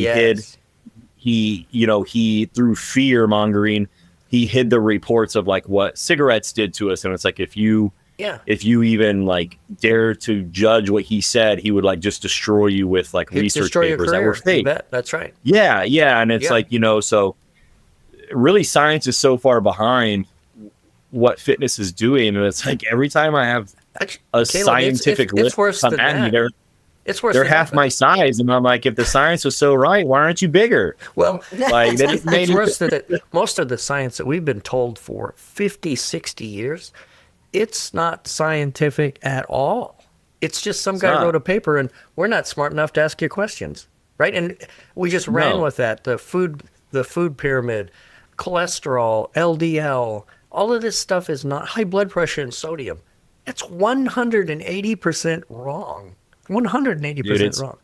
he through fear mongering, he hid the reports of like what cigarettes did to us, and it's like if you even like dare to judge what he said, he would like just destroy you with like research papers that were fake. That's right. Yeah. And it's like, you know, so really science is so far behind what fitness is doing. And it's like every time I have a scientific list come at me, they're half my size. And I'm like, if the science was so right, why aren't you bigger? Well, like it's worse that most of the science that we've been told for 50, 60 years, it's not scientific at all. It's just some guy wrote a paper and we're not smart enough to ask you questions, right? And we just ran with that. The food pyramid, cholesterol, LDL, all of this stuff is not high blood pressure and sodium. It's 180% wrong. 180% wrong.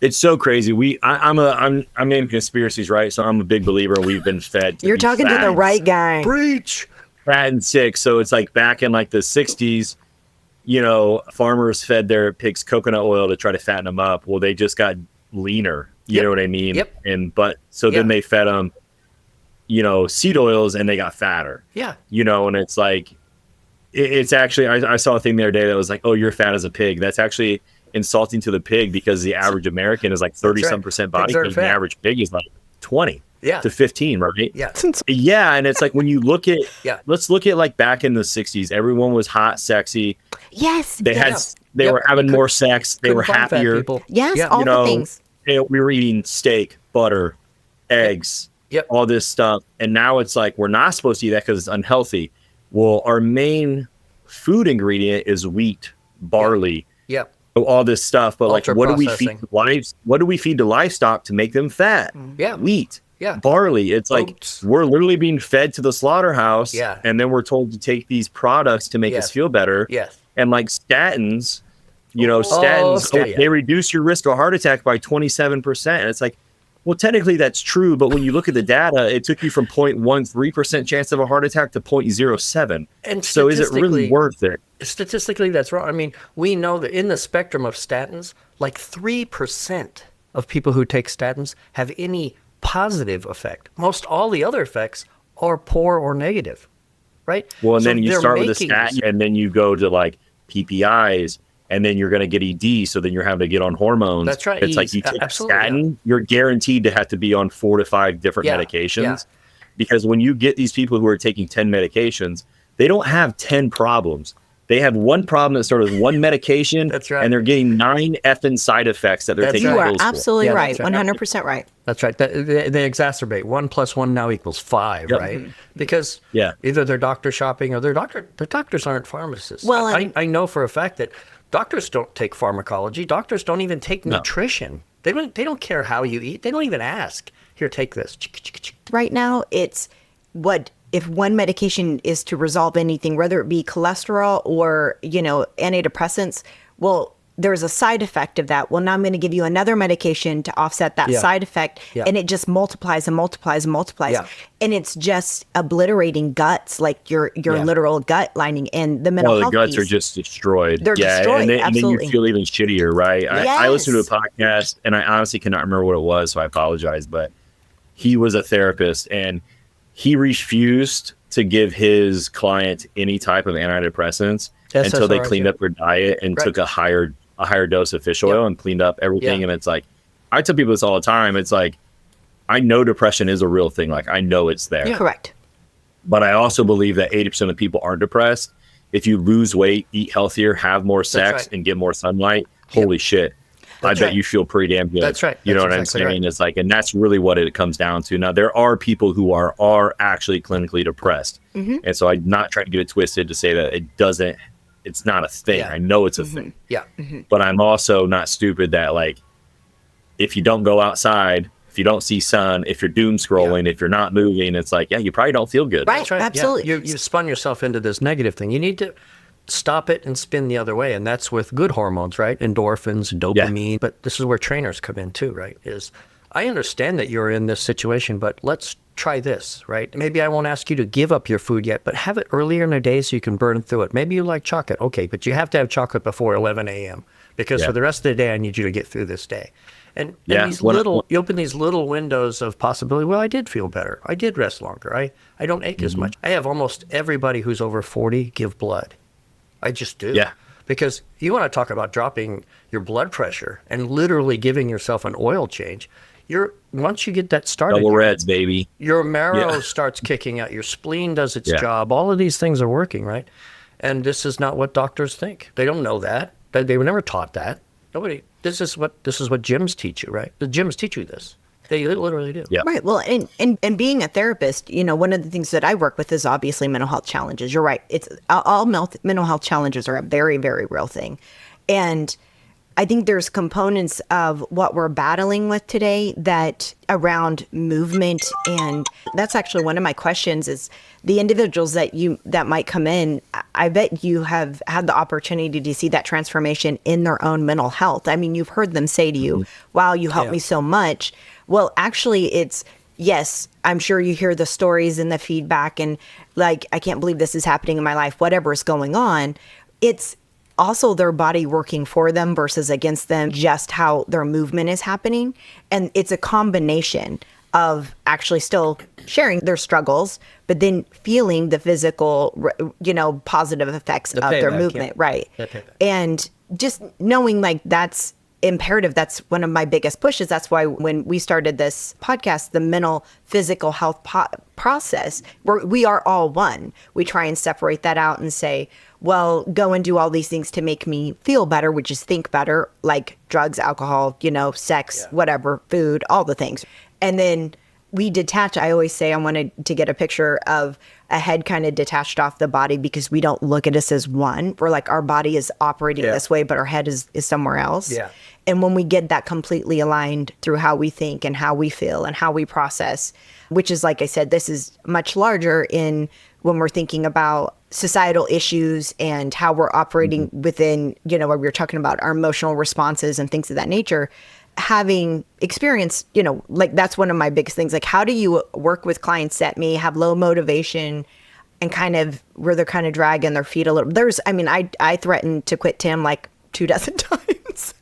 It's so crazy. I'm in conspiracies, right? So I'm a big believer. We've been fed. You're talking to the right guy. Preach. Fat and sick. So it's like back in like the 60s, farmers fed their pigs coconut oil to try to fatten them up. Well, they just got leaner. You know what I mean? Yep. Then they fed them, seed oils and they got fatter. Yeah. And it's like, it's actually, I saw a thing the other day that was like, oh, you're fat as a pig. That's actually insulting to the pig because the average American is like 30-some% body weight. The average pig is like 20 to 15, right? Yeah. Yeah. And it's like when you look at, let's look at like back in the 60s, everyone was hot, sexy. Yes. They were having more sex. They were happier. Yes. All the things. We were eating steak, butter, eggs, all this stuff. And now it's like, we're not supposed to eat that because it's unhealthy. Well, our main food ingredient is wheat, barley, all this stuff. But like, what do we feed to livestock to make them fat? Yeah. Wheat, barley. It's oats. Like we're literally being fed to the slaughterhouse, and then we're told to take these products to make us feel better. Yes. And like statins, they reduce your risk of a heart attack by 27%. And it's like, well, technically that's true, but when you look at the data, it took you from 0.13% chance of a heart attack to 0.07. And so is it really worth it? Statistically, that's wrong. I mean, we know that in the spectrum of statins, like 3% of people who take statins have any positive effect. Most all the other effects are poor or negative, right? Well, and then you start with a statin, and then you go to like PPIs, and then you're going to get ED, so then you're having to get on hormones. That's right. It's like you take a statin, you're guaranteed to have to be on 4 to 5 different medications. Because when you get these people who are taking 10 medications, they don't have 10 problems. They have one problem that started with one medication, and they're getting 9 effing side effects that they're taking. You are absolutely right, 100% right. That's right. They exacerbate. 1 + 1 now equals 5, right? Because either they're doctor shopping or their doctors aren't pharmacists. Well, I know for a fact that doctors don't take pharmacology. Doctors don't even take nutrition. They don't care how you eat. They don't even ask. Here, take this. Right now, it's if one medication is to resolve anything, whether it be cholesterol or, antidepressants, well, there's a side effect of that. Well, now I'm going to give you another medication to offset that side effect. And it just multiplies and multiplies and multiplies. Yeah. And it's just obliterating guts, like your literal gut lining and the mental health the guts piece. are just destroyed. They're destroyed, and then you feel even shittier, right? Yes. I listened to a podcast, and I honestly cannot remember what it was, so I apologize, but he was a therapist, and he refused to give his client any type of antidepressants until they cleaned up their diet and took a higher dose of fish oil and cleaned up everything. And it's like, I tell people this all the time. It's like, I know depression is a real thing. Like, I know it's there. Yeah. Correct. But I also believe that 80% of people aren't depressed. If you lose weight, eat healthier, have more sex, and get more sunlight, holy shit. I bet you feel pretty damn good. That's right. You know what I'm saying? Right. It's like, and that's really what it comes down to. Now, there are people who are actually clinically depressed. Mm-hmm. And so I'm not trying to get it twisted to say that it's not a thing. I know it's a thing. Yeah. Mm-hmm. But I'm also not stupid that, like, if you don't go outside, if you don't see sun, if you're doom scrolling, if you're not moving, it's like, you probably don't feel good. Right. That's right. Absolutely. Yeah. You've spun yourself into this negative thing. You need to stop it and spin the other way. And that's with good hormones, right? Endorphins, dopamine. Yeah. But this is where trainers come in too, right? I understand that you're in this situation, but let's try this, right? Maybe I won't ask you to give up your food yet, but have it earlier in the day so you can burn through it. Maybe you like chocolate. Okay, but you have to have chocolate before 11 a.m. because for the rest of the day, I need you to get through this day. And these you open these little windows of possibility. Well, I did feel better. I did rest longer. I don't ache as much. I have almost everybody who's over 40 give blood. I just do. Yeah. Because you want to talk about dropping your blood pressure and literally giving yourself an oil change. once you get that started, double reds, baby. Your marrow starts kicking out. Your spleen does its job. All of these things are working, right? And this is not what doctors think. They don't know that. They were never taught that. Nobody. This is what gyms teach you, right? The gyms teach you this. They literally do. Yeah. Right. Well, and being a therapist, one of the things that I work with is obviously mental health challenges. You're right. It's all mental health challenges are a very, very real thing. And I think there's components of what we're battling with today that around movement. And that's actually one of my questions is the individuals that might come in, I bet you have had the opportunity to see that transformation in their own mental health. I mean, you've heard them say to you, wow, you helped me so much. Well, actually yes, I'm sure you hear the stories and the feedback and like, I can't believe this is happening in my life, whatever is going on. It's also their body working for them versus against them, just how their movement is happening. And it's a combination of actually still sharing their struggles, but then feeling the physical, positive effects of their movement. Right. And just knowing like that's imperative. That's one of my biggest pushes. That's why when we started this podcast, the mental physical health process, we are all one. We try and separate that out and say, well, go and do all these things to make me feel better, which is think better, like drugs, alcohol, sex, whatever, food, all the things. And then we detach. I always say I wanted to get a picture of a head kind of detached off the body because we don't look at us as one. We're like, our body is operating this way, but our head is somewhere else. Yeah. And when we get that completely aligned through how we think and how we feel and how we process, which is, like I said, this is much larger in when we're thinking about societal issues and how we're operating within, where we were talking about our emotional responses and things of that nature. Having experience, like that's one of my biggest things. Like, how do you work with clients that may have low motivation and kind of where they're kind of dragging their feet a little? I threatened to quit Tim like 24 times.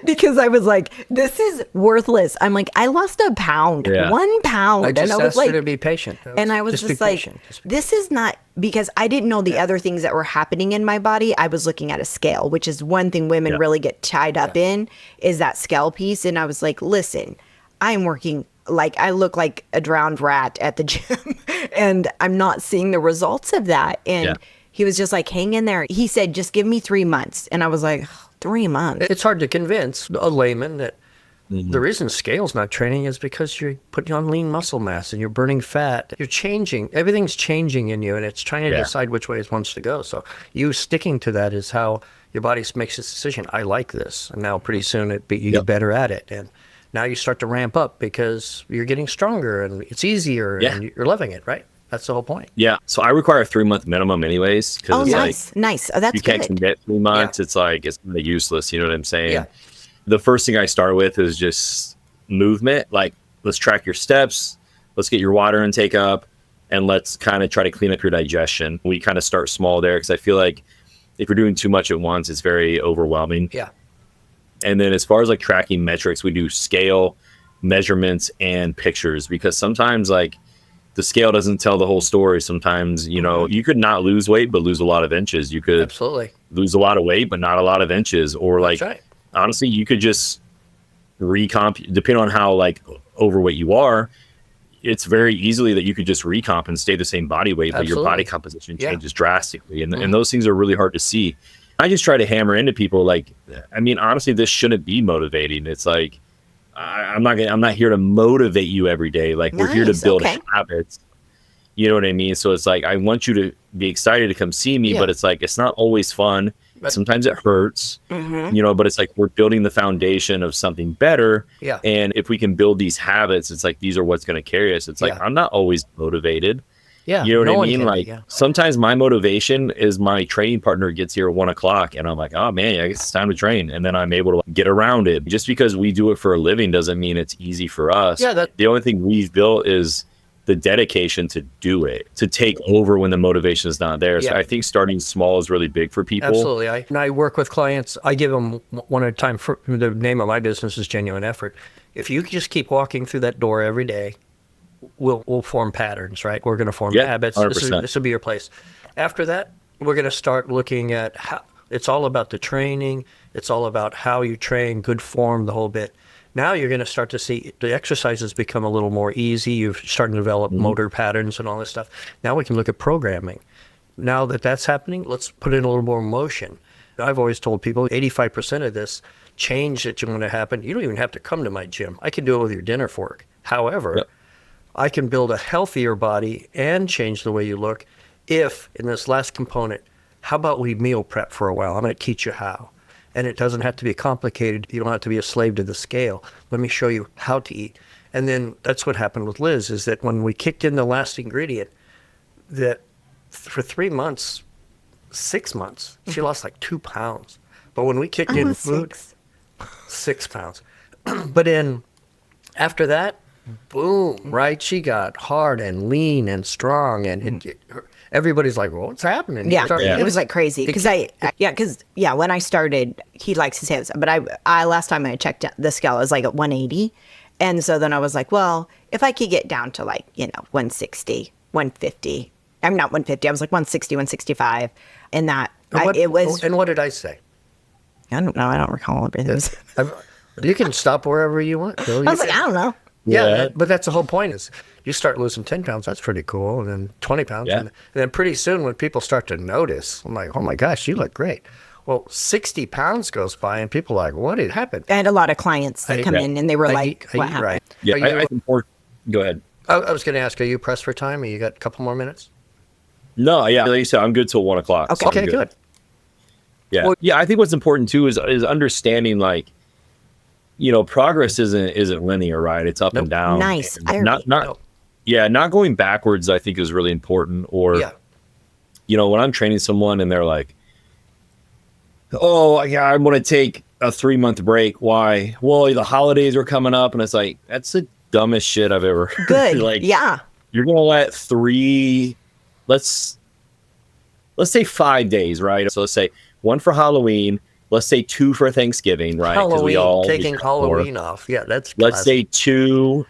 Because I was like, this is worthless. I'm like, I lost a pound, 1 pound. I just and I was asked like, her to be patient. And I was just like, this is not, because I didn't know the other things that were happening in my body. I was looking at a scale, which is one thing women really get tied up in, is that scale piece. And I was like, listen, I'm working like I look like a drowned rat at the gym and I'm not seeing the results of that. And he was just like, hang in there. He said, just give me 3 months. And I was like, 3 months. It's hard to convince a layman that the reason scale's not training is because you're putting on lean muscle mass and you're burning fat. You're changing. Everything's changing in you, and it's trying to decide which way it wants to go. So you sticking to that is how your body makes its decision. I like this. And now pretty soon you get better at it. And now you start to ramp up because you're getting stronger and it's easier and you're loving it, right? That's the whole point. Yeah. So I require a 3-month minimum anyways. Oh, nice. Nice. Oh, that's you good. You can't get 3 months. It's like, it's kind of useless. You know what I'm saying? Yeah. The first thing I start with is just movement. Like, let's track your steps. Let's get your water intake up. And let's kind of try to clean up your digestion. We kind of start small there because I feel like if you're doing too much at once, it's very overwhelming. Yeah. And then as far as like tracking metrics, we do scale, measurements, and pictures, because sometimes like the scale doesn't tell the whole story. Sometimes, you could not lose weight, but lose a lot of inches. You could absolutely lose a lot of weight, but not a lot of inches. Or like, honestly, you could just recomp, depending on how like overweight you are. It's very easily that you could just recomp and stay the same body weight, but your body composition changes drastically. And those things are really hard to see. I just try to hammer into people like, honestly, this shouldn't be motivating. It's like, I'm not here to motivate you every day. Like, we're here to build habits. You know what I mean? So it's like, I want you to be excited to come see me, but it's like, it's not always fun. Sometimes it hurts, but it's like, we're building the foundation of something better. Yeah. And if we can build these habits, it's like, these are what's going to carry us. It's like, I'm not always motivated. Yeah. You know what I mean? Like, sometimes my motivation is my training partner gets here at 1 o'clock and I'm like, oh man, I guess it's time to train. And then I'm able to get around it. Just because we do it for a living doesn't mean it's easy for us. Yeah, the only thing we've built is the dedication to do it, to take over when the motivation is not there. So I think starting small is really big for people. Absolutely. I work with clients. I give them one at a time. The name of my business is Genuine Effort. If you just keep walking through that door every day, we'll form patterns, right? We're going to form habits. This will be your place. After that, we're going to start looking at how it's all about the training. It's all about how you train, good form, the whole bit. Now you're going to start to see the exercises become a little more easy. You're starting to develop motor patterns and all this stuff. Now we can look at programming. Now that that's happening, let's put in a little more motion. I've always told people 85% of this change that's going to happen, you don't even have to come to my gym. I can do it with your dinner fork. However, I can build a healthier body and change the way you look if, in this last component, how about we meal prep for a while? I'm going to teach you how. And it doesn't have to be complicated. You don't have to be a slave to the scale. Let me show you how to eat. And then that's what happened with Liz, is that when we kicked in the last ingredient, that for 3 months, 6 months, she lost like 2 pounds. But when we kicked in food, 6 pounds. But after that, boom, right? She got hard and lean and strong, and everybody's like, well, what's happening? Yeah, it was like crazy. Because when I started, he likes his hands. But I last time I checked the scale, it was like at 180. And so then I was like, well, if I could get down to 160, 150. I'm not 150. I was like 160, 165. And that, it was. And what did I say? I don't know. I don't recall everything. You can stop wherever you want. I was like, I don't know. Yeah, but that's the whole point is you start losing 10 pounds, that's pretty cool, and then 20 pounds. Yeah. And then pretty soon when people start to notice, I'm like, oh my gosh, you look great. Well, 60 pounds goes by and people are like, what had happened? I had a lot of clients that come in and they were like, what happened? Right. Yeah, I think go ahead. I was going to ask, are you pressed for time? Or you got a couple more minutes? No, yeah. Like you said, I'm good till 1 o'clock. Okay, so good. Yeah. Well, I think what's important too is understanding progress isn't linear, right? It's up and down. Nice. And not going backwards, I think is really important. Or, when I'm training someone and they're like, oh yeah, I'm going to take a 3-month break. Why? Well, the holidays are coming up, and it's like, that's the dumbest shit I've ever heard. Good. You're going to let let's say 5 days, right? So let's say 1 for Halloween. Let's say 2 for Thanksgiving, right? Halloween, taking Halloween off. Yeah, that's classic. Let's say two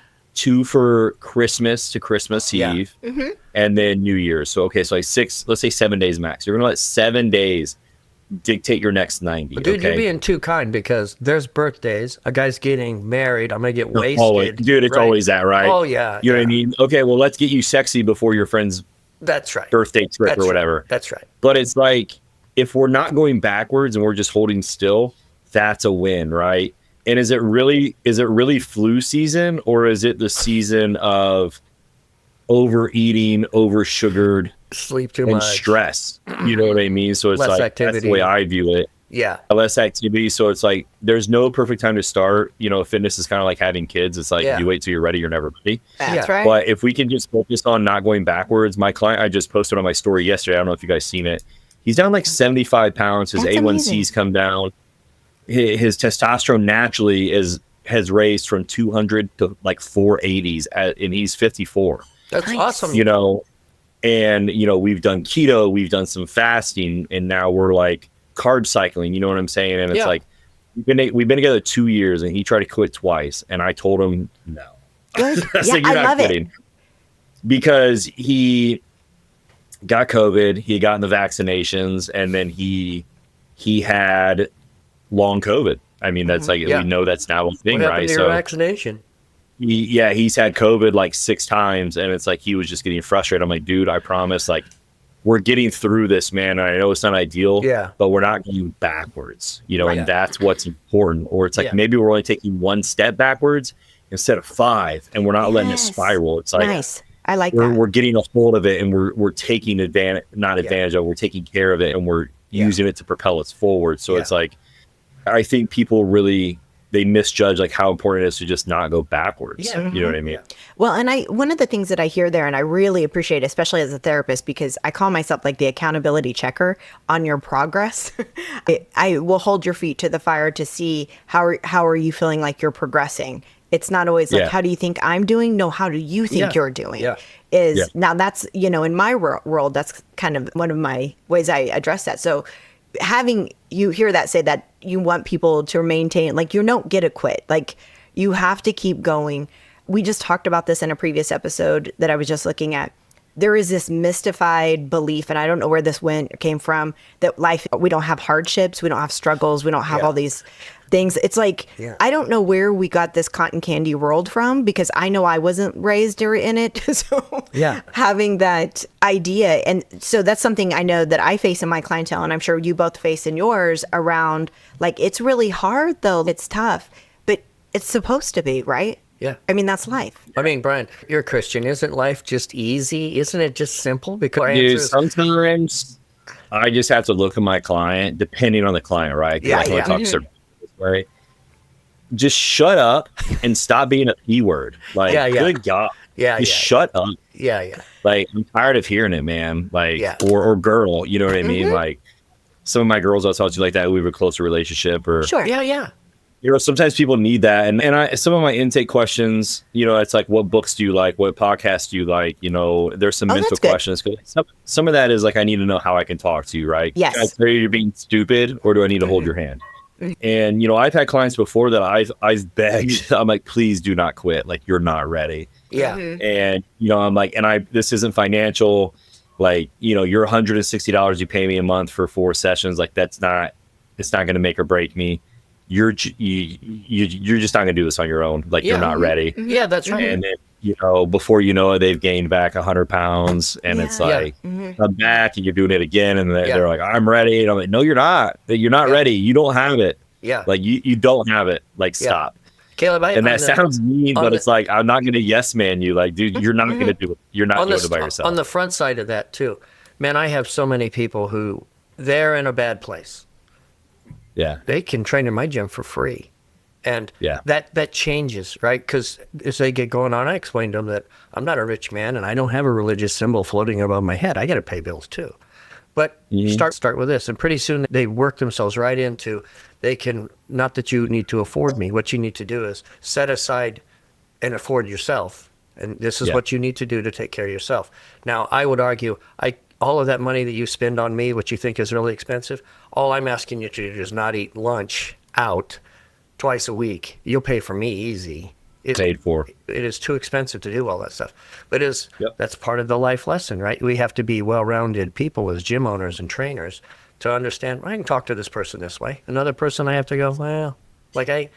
for Christmas to Christmas Eve, and then New Year's. So okay, so like 6, let's say 7 days max. You're gonna let 7 days dictate your next 90. But dude, okay? You're being too kind, because there's birthdays. A guy's getting married. I'm gonna get wasted. It's always that, right? Oh yeah. You know what I mean? Okay, well, let's get you sexy before your friend's birthday trip or whatever. That's right. But it's like, if we're not going backwards and we're just holding still, that's a win, right? And is it really flu season, or is it the season of overeating, oversugared, sleep too and much, stress? You know what I mean? So it's less activity. That's the way I view it. Yeah, less activity. So it's like there's no perfect time to start. Fitness is kind of like having kids. It's like you wait till you're ready, you're never ready. That's right. But if we can just focus on not going backwards, my client I just posted on my story yesterday. I don't know if you guys seen it. He's down like 75 pounds. His A1C's come down. His testosterone naturally has raised from 200 to like 480s, and he's 54. That's awesome. And we've done keto, we've done some fasting, and now we're like carb cycling. You know what I'm saying? And it's like we've been together 2 years, and he tried to quit twice, and I told him no. Good. I was like, you're not quitting. Because he got COVID, he had gotten the vaccinations, and then he had long COVID. I mean, that's like, we know that's now a thing, what right? To your vaccination? He's had COVID like 6 times, and it's like he was just getting frustrated. I'm like, dude, I promise, like, we're getting through this, man. I know it's not ideal, but we're not going backwards, and that's what's important. Or it's like maybe we're only taking 1 step backwards instead of 5, and we're not letting it spiral. It's like, nice. I like that. We're getting a hold of it, and we're taking advantage, we're taking care of it, and we're using it to propel us forward. So it's like, I think people really, they misjudge like how important it is to just not go backwards. Yeah. You know what I mean? Well, and one of the things that I hear there, and I really appreciate, especially as a therapist, because I call myself like the accountability checker on your progress. I will hold your feet to the fire to see how are you feeling like you're progressing. It's not always like, how do you think I'm doing? No, how do you think you're doing? Now that's, in my world, that's kind of one of my ways I address that. So having you hear that, say that you want people to maintain, like, you don't get to quit. Like, you have to keep going. We just talked about this in a previous episode that I was just looking at. there is this mystified belief, and I don't know where this came from, that life, we don't have hardships, we don't have struggles, we don't have all these things. It's like, I don't know where we got this cotton candy world from, because I know I wasn't raised in it. So having that idea. And so that's something I know that I face in my clientele, and I'm sure you both face in yours, around like, it's really hard though. It's tough, but it's supposed to be, right? Yeah. I mean, that's life. I mean, Brian, you're a Christian. Isn't life just easy? Isn't it just simple? Because dude, sometimes I just have to look at my client, depending on the client, right? Yeah, I talk this way. Just shut up and stop being a P word. Like, good God. Just shut up. Yeah. Like, I'm tired of hearing it, man. Like, or girl, you know what I mean? Like, some of my girls I'll talk to like that, we have a closer relationship, or sure. Yeah. You know, sometimes people need that. And some of my intake questions, you know, it's like, what books do you like? What podcasts do you like? You know, there's some mental questions. Some of that is like, I need to know how I can talk to you, right? Yes. Can I tell you you're being stupid, or do I need to hold your hand? And, you know, I've had clients before that I've begged, I'm like, please do not quit. Like, you're not ready. Yeah. And, you know, I'm like, this isn't financial. Like, you know, you're $160 you pay me a month for 4 sessions. Like, it's not going to make or break me. You're just not gonna do this on your own. Like, you're not ready. Yeah, that's right. And then, you know, before you know it, they've gained back 100 pounds, and it's like, I'm back, and you're doing it again, and they're like, I'm ready, and I'm like, no, you're not. You're not ready. You don't have it. Yeah. Like, you don't have it. Like, stop. Caleb, and that sounds mean, but it's like, I'm not gonna yes man you. Like, dude, you're not gonna do it. You're not doing it by yourself. On the front side of that too, man, I have so many people who they're in a bad place. Yeah. They can train in my gym for free. And that changes, right? Because as they get going on, I explained to them that I'm not a rich man and I don't have a religious symbol floating above my head. I got to pay bills too. But start with this. And pretty soon they work themselves right into, they can, not that you need to afford me. What you need to do is set aside and afford yourself. And this is what you need to do to take care of yourself. Now, I would argue, all of that money that you spend on me, what you think is really expensive, all I'm asking you to do is not eat lunch out twice a week. You'll pay for me easy. Paid for. It is too expensive to do all that stuff. But that's part of the life lesson, right? We have to be well-rounded people as gym owners and trainers to understand, I can talk to this person this way. Another person I have to go, well, like I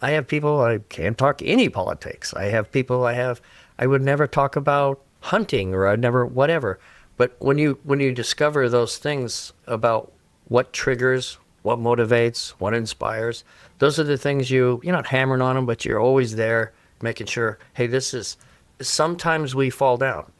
have people, I can't talk any politics. I have people I would never talk about hunting, or I'd never, whatever. But when you discover those things about what triggers, what motivates, what inspires, those are the things you're not hammering on them, but you're always there making sure, hey, sometimes we fall down.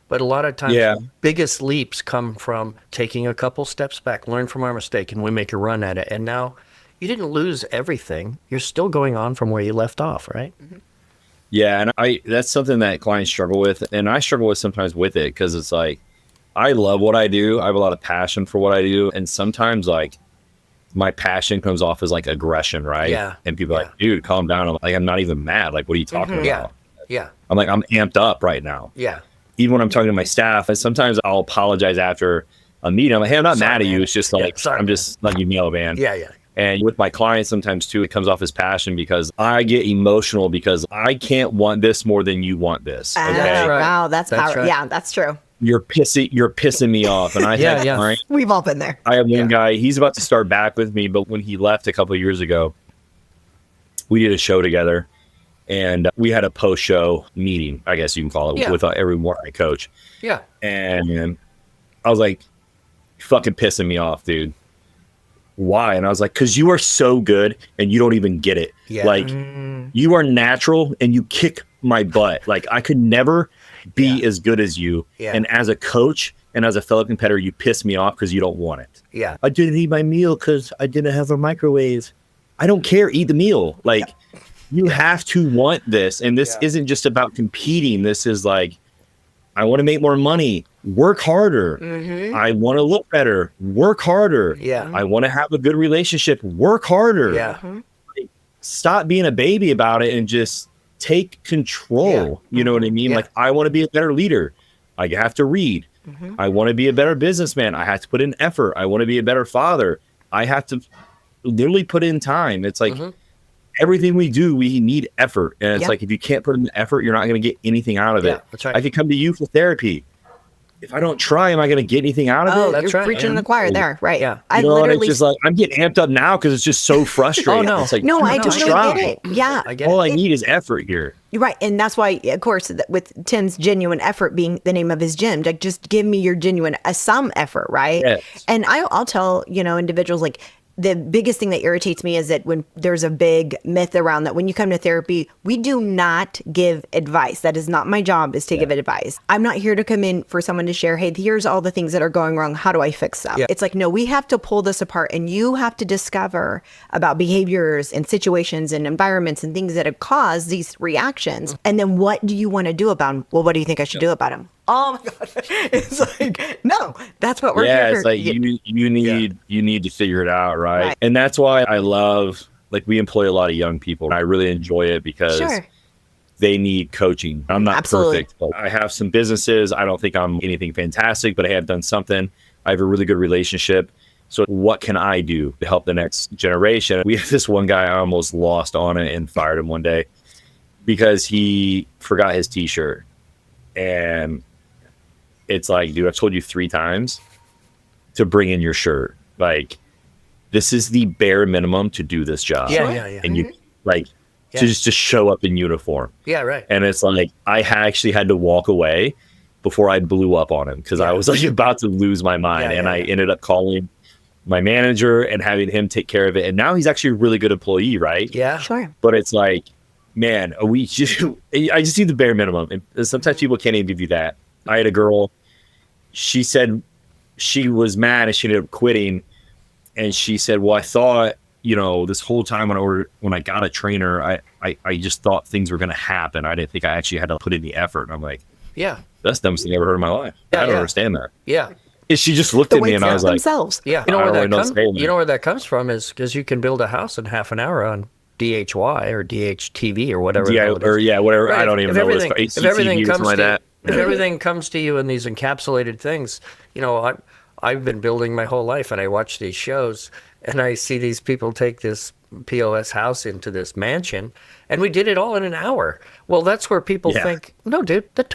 But a lot of times, the biggest leaps come from taking a couple steps back, learn from our mistake, and we make a run at it. And now you didn't lose everything. You're still going on from where you left off, right? Mm-hmm. Yeah, and that's something that clients struggle with. And I struggle with sometimes with it, because it's like, I love what I do. I have a lot of passion for what I do. And sometimes, like, my passion comes off as like aggression, right? Yeah. And people are like, dude, calm down. I'm like, I'm not even mad. Like, what are you talking about? Yeah. I'm like, I'm amped up right now. Yeah. Even when I'm talking to my staff, and sometimes I'll apologize after a meeting. I'm like, hey, I'm not mad at you. It's just like, I'm just letting you know, man. Yeah. And with my clients sometimes too, it comes off as passion, because I get emotional because I can't want this more than you want this. Okay? That's right. Wow, that's power. Right. Yeah, that's true. You're pissing me off. And I client, we've all been there. I have one guy, he's about to start back with me, but when he left a couple of years ago, we did a show together, and we had a post-show meeting, I guess you can call it, with every morning I coach. Yeah. And I was like, you're fucking pissing me off, dude. Why? And I was like, because you are so good and you don't even get it. Yeah. Like, you are natural and you kick my butt. Like, I could never be as good as you. Yeah. And as a coach and as a fellow competitor, you piss me off because you don't want it. Yeah. I didn't eat my meal because I didn't have a microwave. I don't care. Eat the meal. Like, you have to want this. And this isn't just about competing. This is like, I want to make more money. Work harder. Mm-hmm. I want to look better. Work harder. Yeah. I want to have a good relationship. Work harder. Yeah. Like, stop being a baby about it and just take control. Yeah. You know what I mean? Yeah. Like, I want to be a better leader. I have to read. Mm-hmm. I want to be a better businessman. I have to put in effort. I want to be a better father. I have to literally put in time. It's like, everything we do, we need effort. And it's like, if you can't put in the effort, you're not going to get anything out of it. That's right. I could come to you for therapy. if I don't try, am I going to get anything out of it? That's you're right, preaching man. to the choir there, right? Yeah. I You know, and literally it's just like, I'm getting amped up now because it's just so frustrating. Oh, no. It's like, no, I just totally try. get it. Yeah, I get All it. I need is effort here. You're right. And that's why, of course, with Tim's genuine effort being the name of his gym, like just give me your genuine, some effort, right? Yes. And I'll tell, individuals like, the biggest thing that irritates me is that when there's a big myth around that when you come to therapy, we do not give advice. That is not my job, is to give advice. I'm not here to come in for someone to share, hey, here's all the things that are going wrong. How do I fix them? Yeah. It's like, no, we have to pull this apart and you have to discover about behaviors and situations and environments and things that have caused these reactions. And then what do you want to do about them? Well, what do you think I should do about them? Oh my God. It's like, no, that's what we're here Yeah, for. it's like you need to figure it out, right? Right. And that's why I love, like, we employ a lot of young people. And I really enjoy it because Sure. they need coaching. I'm not Absolutely. perfect, but I have some businesses. I don't think I'm anything fantastic, but I have done something. I have a really good relationship. So what can I do to help the next generation? We have this one guy, I almost lost on it and fired him one day because he forgot his t-shirt. And it's like, dude, I've told you 3 times to bring in your shirt. Like, this is the bare minimum to do this job. Yeah. And you like to just show up in uniform. Yeah, right. And it's like, I actually had to walk away before I blew up on him because I was like about to lose my mind. I ended up calling my manager and having him take care of it. And now he's actually a really good employee, right? Yeah. Sure. But it's like, man, I just need the bare minimum. And sometimes people can't even give you that. I had a girl, she said she was mad and she ended up quitting. And she said, well, I thought, this whole time when I got a trainer, I just thought things were going to happen. I didn't think I actually had to put in the effort. And I'm like, Yeah. that's the dumbest thing I ever heard in my life. I don't understand that. Yeah. And she just looked at me and I was like, themselves. Yeah. I don't really know what's going on. You know where that comes from is because you can build a house in half an hour on DHY or DHTV or whatever. whatever. Right. I don't even know what it's called. If everything HCTV or comes something like that. if everything comes to you in these encapsulated things, I've been building my whole life and I watch these shows and I see these people take this POS house into this mansion and we did it all in an hour. Well, that's where people think, no, dude, that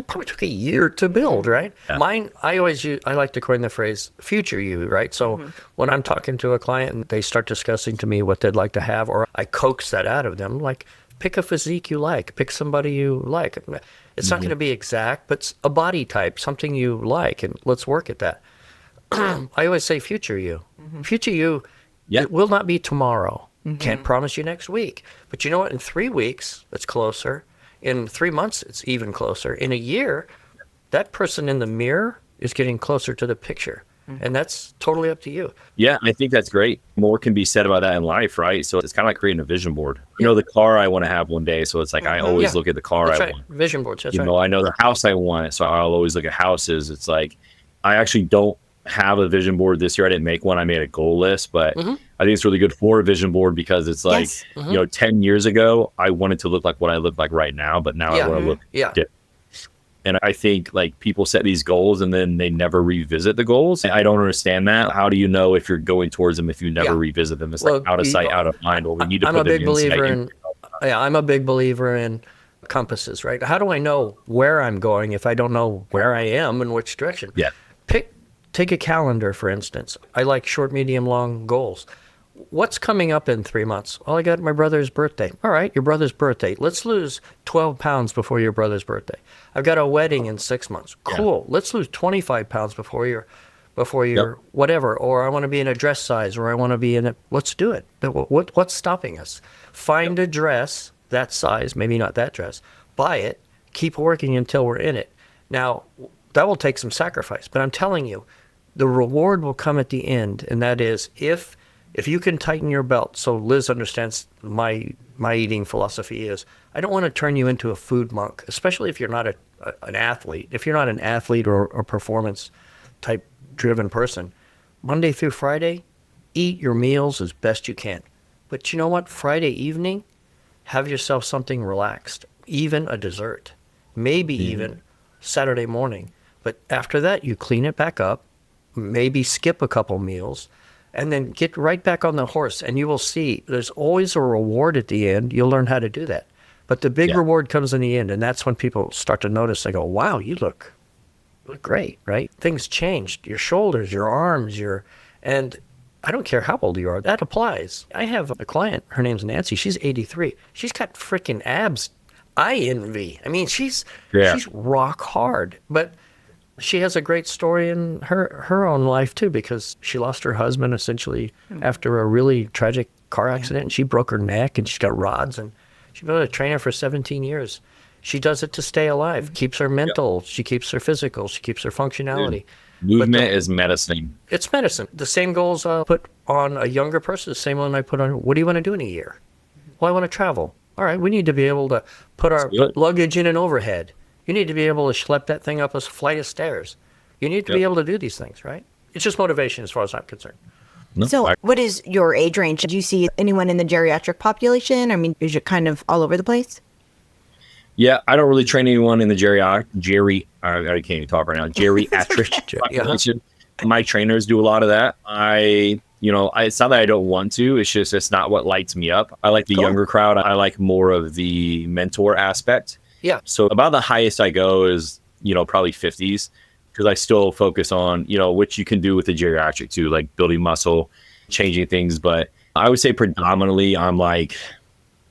probably took a year to build, right? Yeah. Mine, I like to coin the phrase future you, right? So when I'm talking to a client and they start discussing to me what they'd like to have, or I coax that out of them, like pick a physique you like, pick somebody you like. It's not going to be exact, but it's a body type, something you like, and let's work at that. I always say future you. Future you, it will not be tomorrow. Can't promise you next week. But you know what? In 3 weeks, it's closer. In 3 months, it's even closer. In a year, that person in the mirror is getting closer to the picture. And that's totally up to you. Yeah, I think that's great. More can be said about that in life, right? So it's kind of like creating a vision board. The car I want to have one day. So it's like, I always look at the car That's I right. want. Vision boards, that's right. I know the house I want. So I'll always look at houses. It's like, I actually don't have a vision board this year. I didn't make one. I made a goal list, but I think it's really good for a vision board because it's like, 10 years ago, I wanted to look like what I look like right now, but now I want to look different. And I think like people set these goals and then they never revisit the goals. I don't understand that. How do you know if you're going towards them if you never revisit them? It's like out of sight, out of mind. Well, we need to I'm put a them big believer in. I'm a big believer in compasses, right? How do I know where I'm going if I don't know where I am and which direction? Yeah. Take a calendar, for instance. I like short, medium, long goals. What's coming up in 3 months? Well, I got my brother's birthday. All right, your brother's birthday. Let's lose 12 pounds before your brother's birthday. I've got a wedding in 6 months. Cool. Yeah. Let's lose 25 pounds before your whatever. Or I want to be in a dress size, or I want to be in it. Let's do it. What's stopping us? Find a dress that size, maybe not that dress. Buy it. Keep working until we're in it. Now, that will take some sacrifice, but I'm telling you, the reward will come at the end, and that is if you can tighten your belt. So Liz understands my eating philosophy is I don't want to turn you into a food monk, especially if you're not an athlete. If you're not an athlete or a performance type driven person, Monday through Friday, eat your meals as best you can. But you know what? Friday evening, have yourself something relaxed, even a dessert, maybe even Saturday morning. But after that, you clean it back up, maybe skip a couple meals, and then get right back on the horse. And you will see there's always a reward at the end. You'll learn how to do that. But the big reward comes in the end. And that's when people start to notice, they go, wow, you look look great, right? Things changed. Your shoulders, your arms, and I don't care how old you are. That applies. I have a client. Her name's Nancy. She's 83. She's got freaking abs. I envy. I mean, she's rock hard, but she has a great story in her own life too, because she lost her husband essentially after a really tragic car accident, and she broke her neck, and she's got rods, and she's been a trainer for 17 years. She does it to stay alive, keeps her mental, she keeps her physical, she keeps her functionality. Movement is medicine. It's medicine. The same goals I put on a younger person, the same one I put on, what do you want to do in a year? Well, I want to travel. All right, we need to be able to put our luggage in an overhead. You need to be able to schlep that thing up a flight of stairs. You need to be able to do these things, right? It's just motivation as far as I'm concerned. No, so what is your age range? Do you see anyone in the geriatric population? I mean, is it kind of all over the place? Yeah, I don't really train anyone in the I can't even talk right now. Geriatric population. My trainers do a lot of that. It's not that I don't want to. It's not what lights me up. I like the younger crowd. I like more of the mentor aspect. Yeah. So about the highest I go is, probably 50s, because I still focus on, what you can do with the geriatric too, like building muscle, changing things. But I would say predominantly I'm like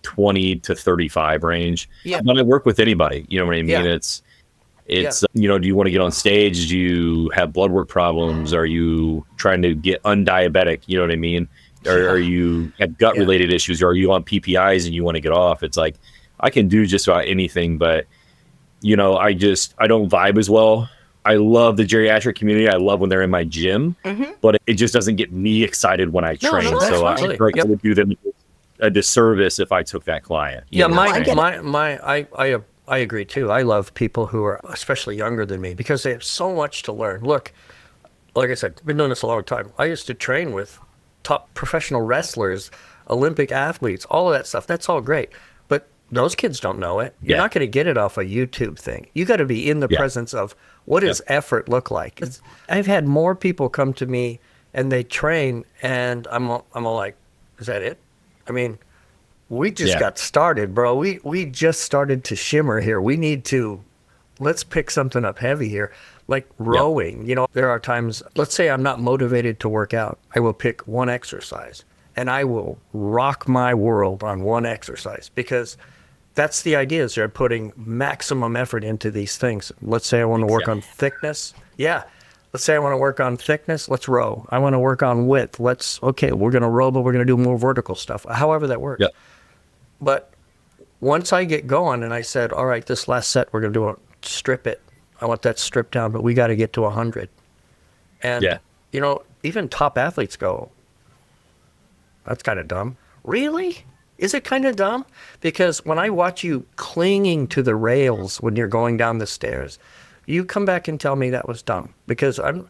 20 to 35 range. Yeah. But I work with anybody. You know what I mean? Yeah. It's do you want to get on stage? Do you have blood work problems? Are you trying to get undiabetic? You know what I mean? Or are you have gut related issues? Or are you on PPIs and you want to get off? It's like, I can do just about anything, but I don't vibe as well. I love the geriatric community. I love when they're in my gym, but it just doesn't get me excited when I train. So I would do them a disservice if I took that client. I agree too. I love people who are especially younger than me because they have so much to learn. Look, like I said, I've been doing this a long time. I used to train with top professional wrestlers, Olympic athletes, all of that stuff. That's all great. But those kids don't know it. You're not going to get it off a YouTube thing. You got to be in the presence of what does effort look like. I've had more people come to me and they train, and I'm all like, is that it? I mean, we just got started, bro. We just started to shimmer here. Let's pick something up heavy here, like rowing. There are times, let's say I'm not motivated to work out. I will pick one exercise and I will rock my world on one exercise, because that's the idea, is they're putting maximum effort into these things. Let's say I want to work on thickness. Yeah. Let's say I want to work on thickness. Let's row. I want to work on width. We're going to row, but we're going to do more vertical stuff. However that works. Yep. But once I get going and I said, all right, this last set, we're going to strip it. I want that stripped down, but we got to get to 100. And, even top athletes go, that's kind of dumb. Really? Is it kind of dumb? Because when I watch you clinging to the rails when you're going down the stairs, you come back and tell me that was dumb, because I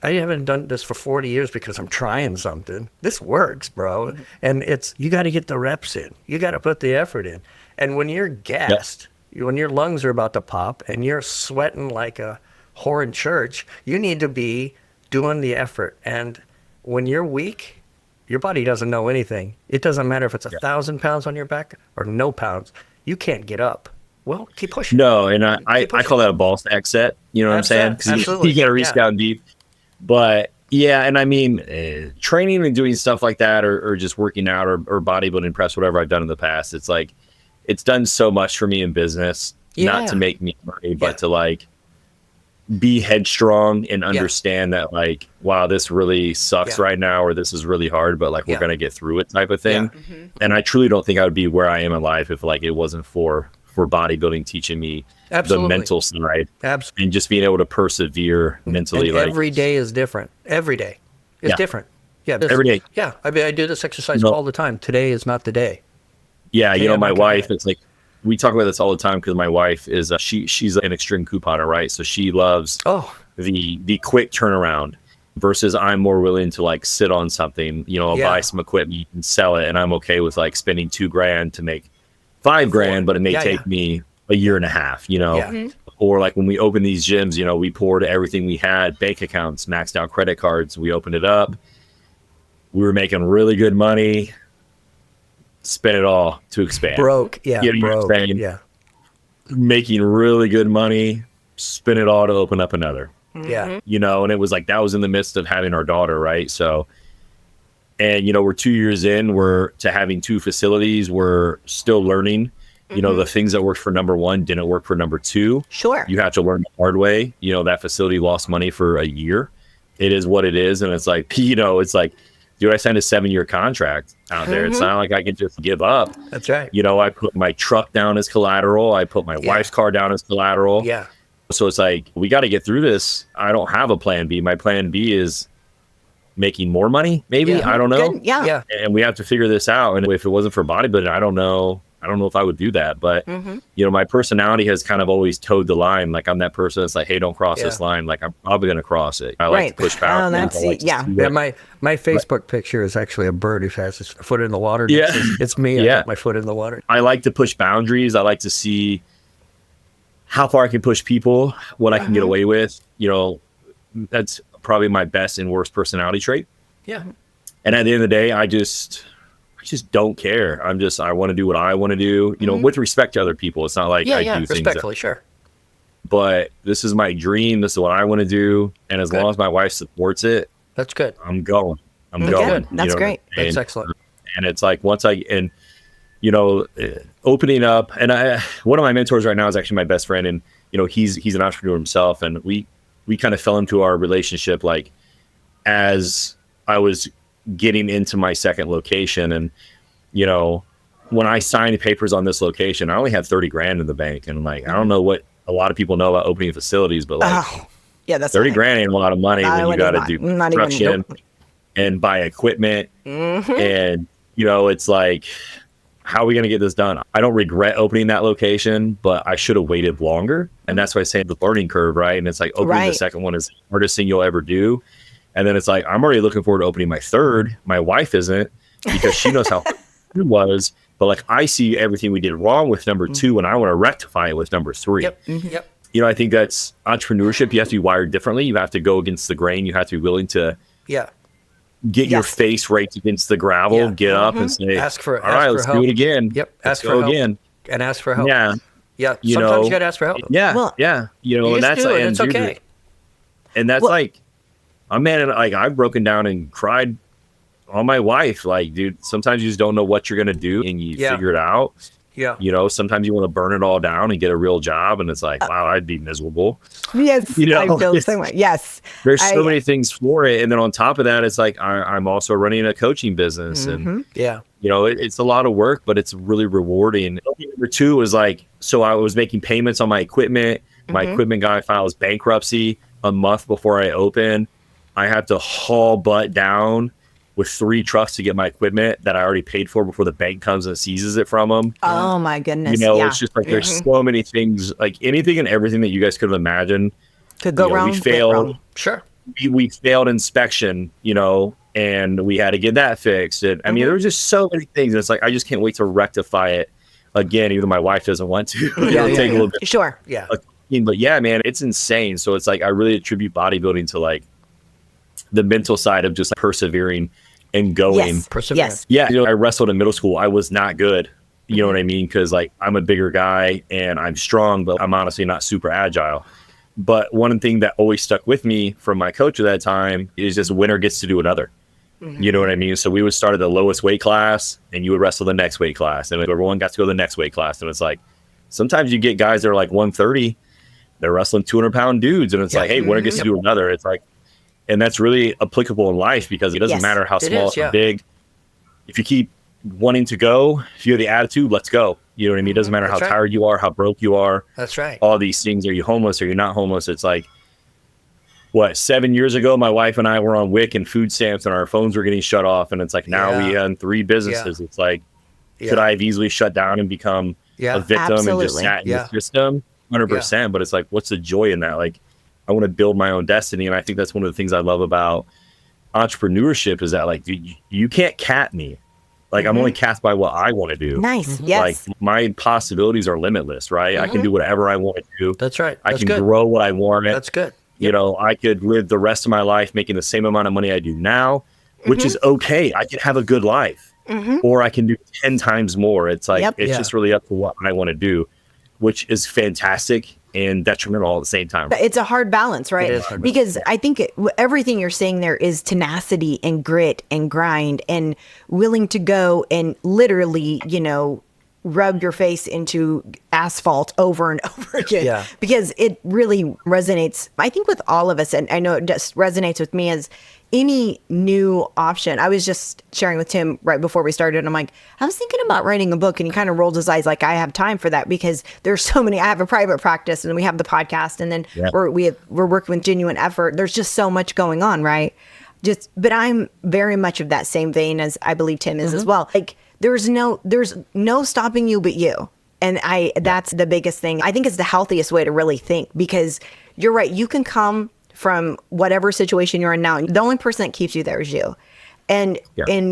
haven't done this for 40 years because I'm trying something. This works, bro. And you got to get the reps in. You got to put the effort in. And when you're gassed, when your lungs are about to pop and you're sweating like a whore in church, you need to be doing the effort. And when you're weak, your body doesn't know anything. It doesn't matter if it's 1,000 pounds on your back or no pounds. You can't get up. Well, keep pushing. No, and I call that a ball stack set. You know what I'm saying? Because you got to reach down deep. But and I mean, training and doing stuff like that, or just working out, or bodybuilding, press, whatever I've done in the past, it's like, it's done so much for me in business, not to make me money, but to like be headstrong and understand that, like, wow, this really sucks right now, or this is really hard, but like we're gonna get through it, type of thing. And I truly don't think I would be where I am in life if like it wasn't for bodybuilding teaching me the mental side, and just being able to persevere mentally. And every day is different. Every day is different. Yeah, every day. Yeah, I mean, I do this exercise all the time. Today is not the day. Yeah, my wife, it's like, we talk about this all the time, because my wife is she's an extreme couponer, right? So she loves the quick turnaround, versus I'm more willing to like sit on something. I'll buy some equipment and sell it, and I'm okay with like spending $2,000 to make $5,000, but it may take me a year and a half. Or like when we opened these gyms, we poured everything we had, bank accounts, maxed out credit cards. We opened it up. We were making really good money. Spent it all to expand. Broke. Making really good money, spin it all to open up another. Yeah. You know, and it was like, that was in the midst of having our daughter, right? So, and, you know, we're 2 years in, we're to having 2 facilities, we're still learning. You know, the things that worked for number 1 didn't work for number 2. Sure. You have to learn the hard way. You know, that facility lost money for a year. It is what it is. And it's like, you know, it's like, dude, I signed a 7-year contract out there. It's not like I can just give up. That's right. You know, I put my truck down as collateral. I put my wife's car down as collateral. Yeah. So it's like, we got to get through this. I don't have a plan B. My plan B is making more money, maybe. Yeah. I don't know. Good. Yeah. And we have to figure this out. And if it wasn't for bodybuilding, I don't know if I would do that. But, you know, my personality has kind of always towed the line. Like, I'm that person that's like, hey, don't cross this line. Like, I'm probably going to cross it. I like to push back. Oh, that's, Yeah, my Facebook picture is actually a bird who has his foot in the water. Yeah. It's me. I got my foot in the water. I like to push boundaries. I like to see how far I can push people, what I can get away with. You know, that's probably my best and worst personality trait. Yeah. And at the end of the day, I just don't care. I want to do what I want to do, you know, with respect to other people. It's not like I do things respectfully, sure. But this is my dream. This is what I want to do. And as long as my wife supports it, that's good. I'm going. I'm Good. going. That's great. That's excellent. And it's like, you know, opening up, and one of my mentors right now is actually my best friend, and you know, he's an entrepreneur himself, and we kind of fell into our relationship like as I was getting into my second location. And you know, when I signed the papers on this location, I only had 30 grand in the bank, and like, I don't know what a lot of people know about opening facilities, but like, that's 30 grand ain't a lot of money when you got to do construction and buy equipment. And you know, it's like, how are we going to get this done? I don't regret opening that location, but I should have waited longer. And that's why I say the learning curve, right? And it's like, opening the second one is the hardest thing you'll ever do. And then it's like, I'm already looking forward to opening my third. My wife isn't, because she knows how it was. But like, I see everything we did wrong with number 2, and I want to rectify it with number 3. Yep. You know, I think that's entrepreneurship. You have to be wired differently. You have to go against the grain. You have to be willing to get your face right against the gravel, get up and say, all right, let's do it again. Yep. Let's go again. And ask for help. Yeah. Yeah. You Sometimes you got to ask for help. Yeah. Well, You know, and that's do it. It's okay. And that's like, man, like, I've broken down and cried on my wife. Like, dude, sometimes you just don't know what you're going to do, and you figure it out. Yeah. You know, sometimes you want to burn it all down and get a real job, and it's like, wow, I'd be miserable. Yes. You know, I feel the same way. Yes. There's so many things for it. And then on top of that, it's like, I'm also running a coaching business, and you know, it's a lot of work, but it's really rewarding. Number 2 was like, so I was making payments on my equipment. My equipment guy files bankruptcy a month before I open. I had to haul butt down with 3 trucks to get my equipment that I already paid for before the bank comes and seizes it from them. Oh my goodness. You know, it's just like, there's so many things, like anything and everything that you guys could have imagined could go wrong. We failed. Sure. We failed inspection, you know, and we had to get that fixed. And I mean, there were just so many things. And it's like, I just can't wait to rectify it again, even though my wife doesn't want to. It'll take a little bit. Sure. Yeah. But yeah, man, it's insane. So it's like, I really attribute bodybuilding to like the mental side of just like persevering and going. Perseverance. Yeah. You know, I wrestled in middle school. I was not good. You know what I mean? Because like, I'm a bigger guy and I'm strong, but I'm honestly not super agile. But one thing that always stuck with me from my coach at that time is just winner gets to do another. You know what I mean? So we would start at the lowest weight class, and you would wrestle the next weight class, and everyone got to go to the next weight class. And it's like, sometimes you get guys that are like 130, they're wrestling 200-pound dudes, and it's like, hey, winner gets to do another. It's like, and that's really applicable in life, because it doesn't matter how small or big. If you keep wanting to go, if you have the attitude, let's go. You know what I mean? It doesn't matter how tired you are, how broke you are. That's right. All these things. Are you homeless? Are you not homeless? It's like, 7 years ago, my wife and I were on WIC and food stamps, and our phones were getting shut off. And it's like, now we own 3 businesses. It's like, could I have easily shut down and become a victim and just sat in the system? 100%. But it's like, what's the joy in that? Like, I want to build my own destiny. And I think that's one of the things I love about entrepreneurship is that, like, dude, you can't cap me. Like, I'm only capped by what I want to do. Nice. Yes. Like, my possibilities are limitless, right? I can do whatever I want to do. That's right. I can grow what I want. That's good. You know, I could live the rest of my life making the same amount of money I do now, which is okay. I could have a good life, or I can do 10 times more. It's like, it's just really up to what I want to do, which is fantastic. and detrimental all at the same time. It's a hard balance, right? It is hard because I think everything you're saying there is tenacity and grit and grind and willing to go and literally, rub your face into asphalt over and over again. Yeah. Because it really resonates, I think, with all of us. And I know it just resonates with me as any new option. I was just sharing with Tim right before we started. I'm like, I was thinking about writing a book, and he kind of rolled his eyes like, I have time for that because there's so many. I have a private practice, and we have the podcast, and then we're working with Genuine Effort. There's just so much going on, right? But I'm very much of that same vein as I believe Tim is as well. Like there's no stopping you but you. And that's the biggest thing. I think it's the healthiest way to really think, because you're right. You can come from whatever situation you're in now. The only person that keeps you there is you. And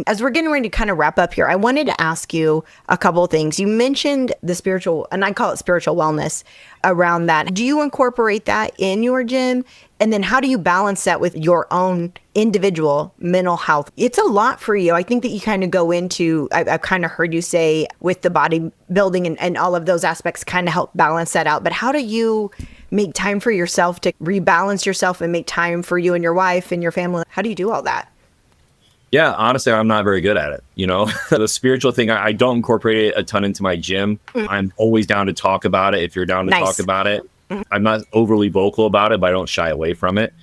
as we're getting ready to kind of wrap up here, I wanted to ask you a couple of things. You mentioned the spiritual, and I call it spiritual wellness around that. Do you incorporate that in your gym? And then how do you balance that with your own individual mental health? It's a lot for you. I think that you kind of go into, I've kind of heard you say with the bodybuilding and all of those aspects kind of help balance that out. But how do you make time for yourself to rebalance yourself and make time for you and your wife and your family? How do you do all that? Yeah, honestly, I'm not very good at it. The spiritual thing, I don't incorporate it a ton into my gym. I'm always down to talk about it if you're down to talk about it. I'm not overly vocal about it, but I don't shy away from it.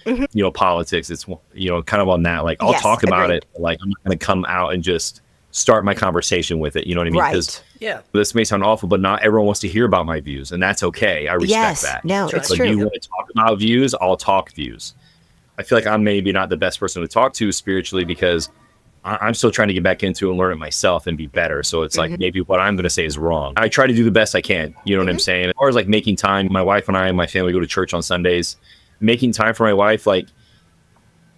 Politics, it's, kind of on that. Like, I'll talk about it. Like, I'm not going to come out and just start my conversation with it. You know what I mean? Right. This may sound awful, but not everyone wants to hear about my views, and that's okay. I respect that. No, it's true. If you want to talk about views, I'll talk views. I feel like I'm maybe not the best person to talk to spiritually because I'm still trying to get back into and learn it myself and be better. So it's like maybe what I'm going to say is wrong. I try to do the best I can. You know what I'm saying? As far as like making time, my wife and I and my family go to church on Sundays. Making time for my wife, like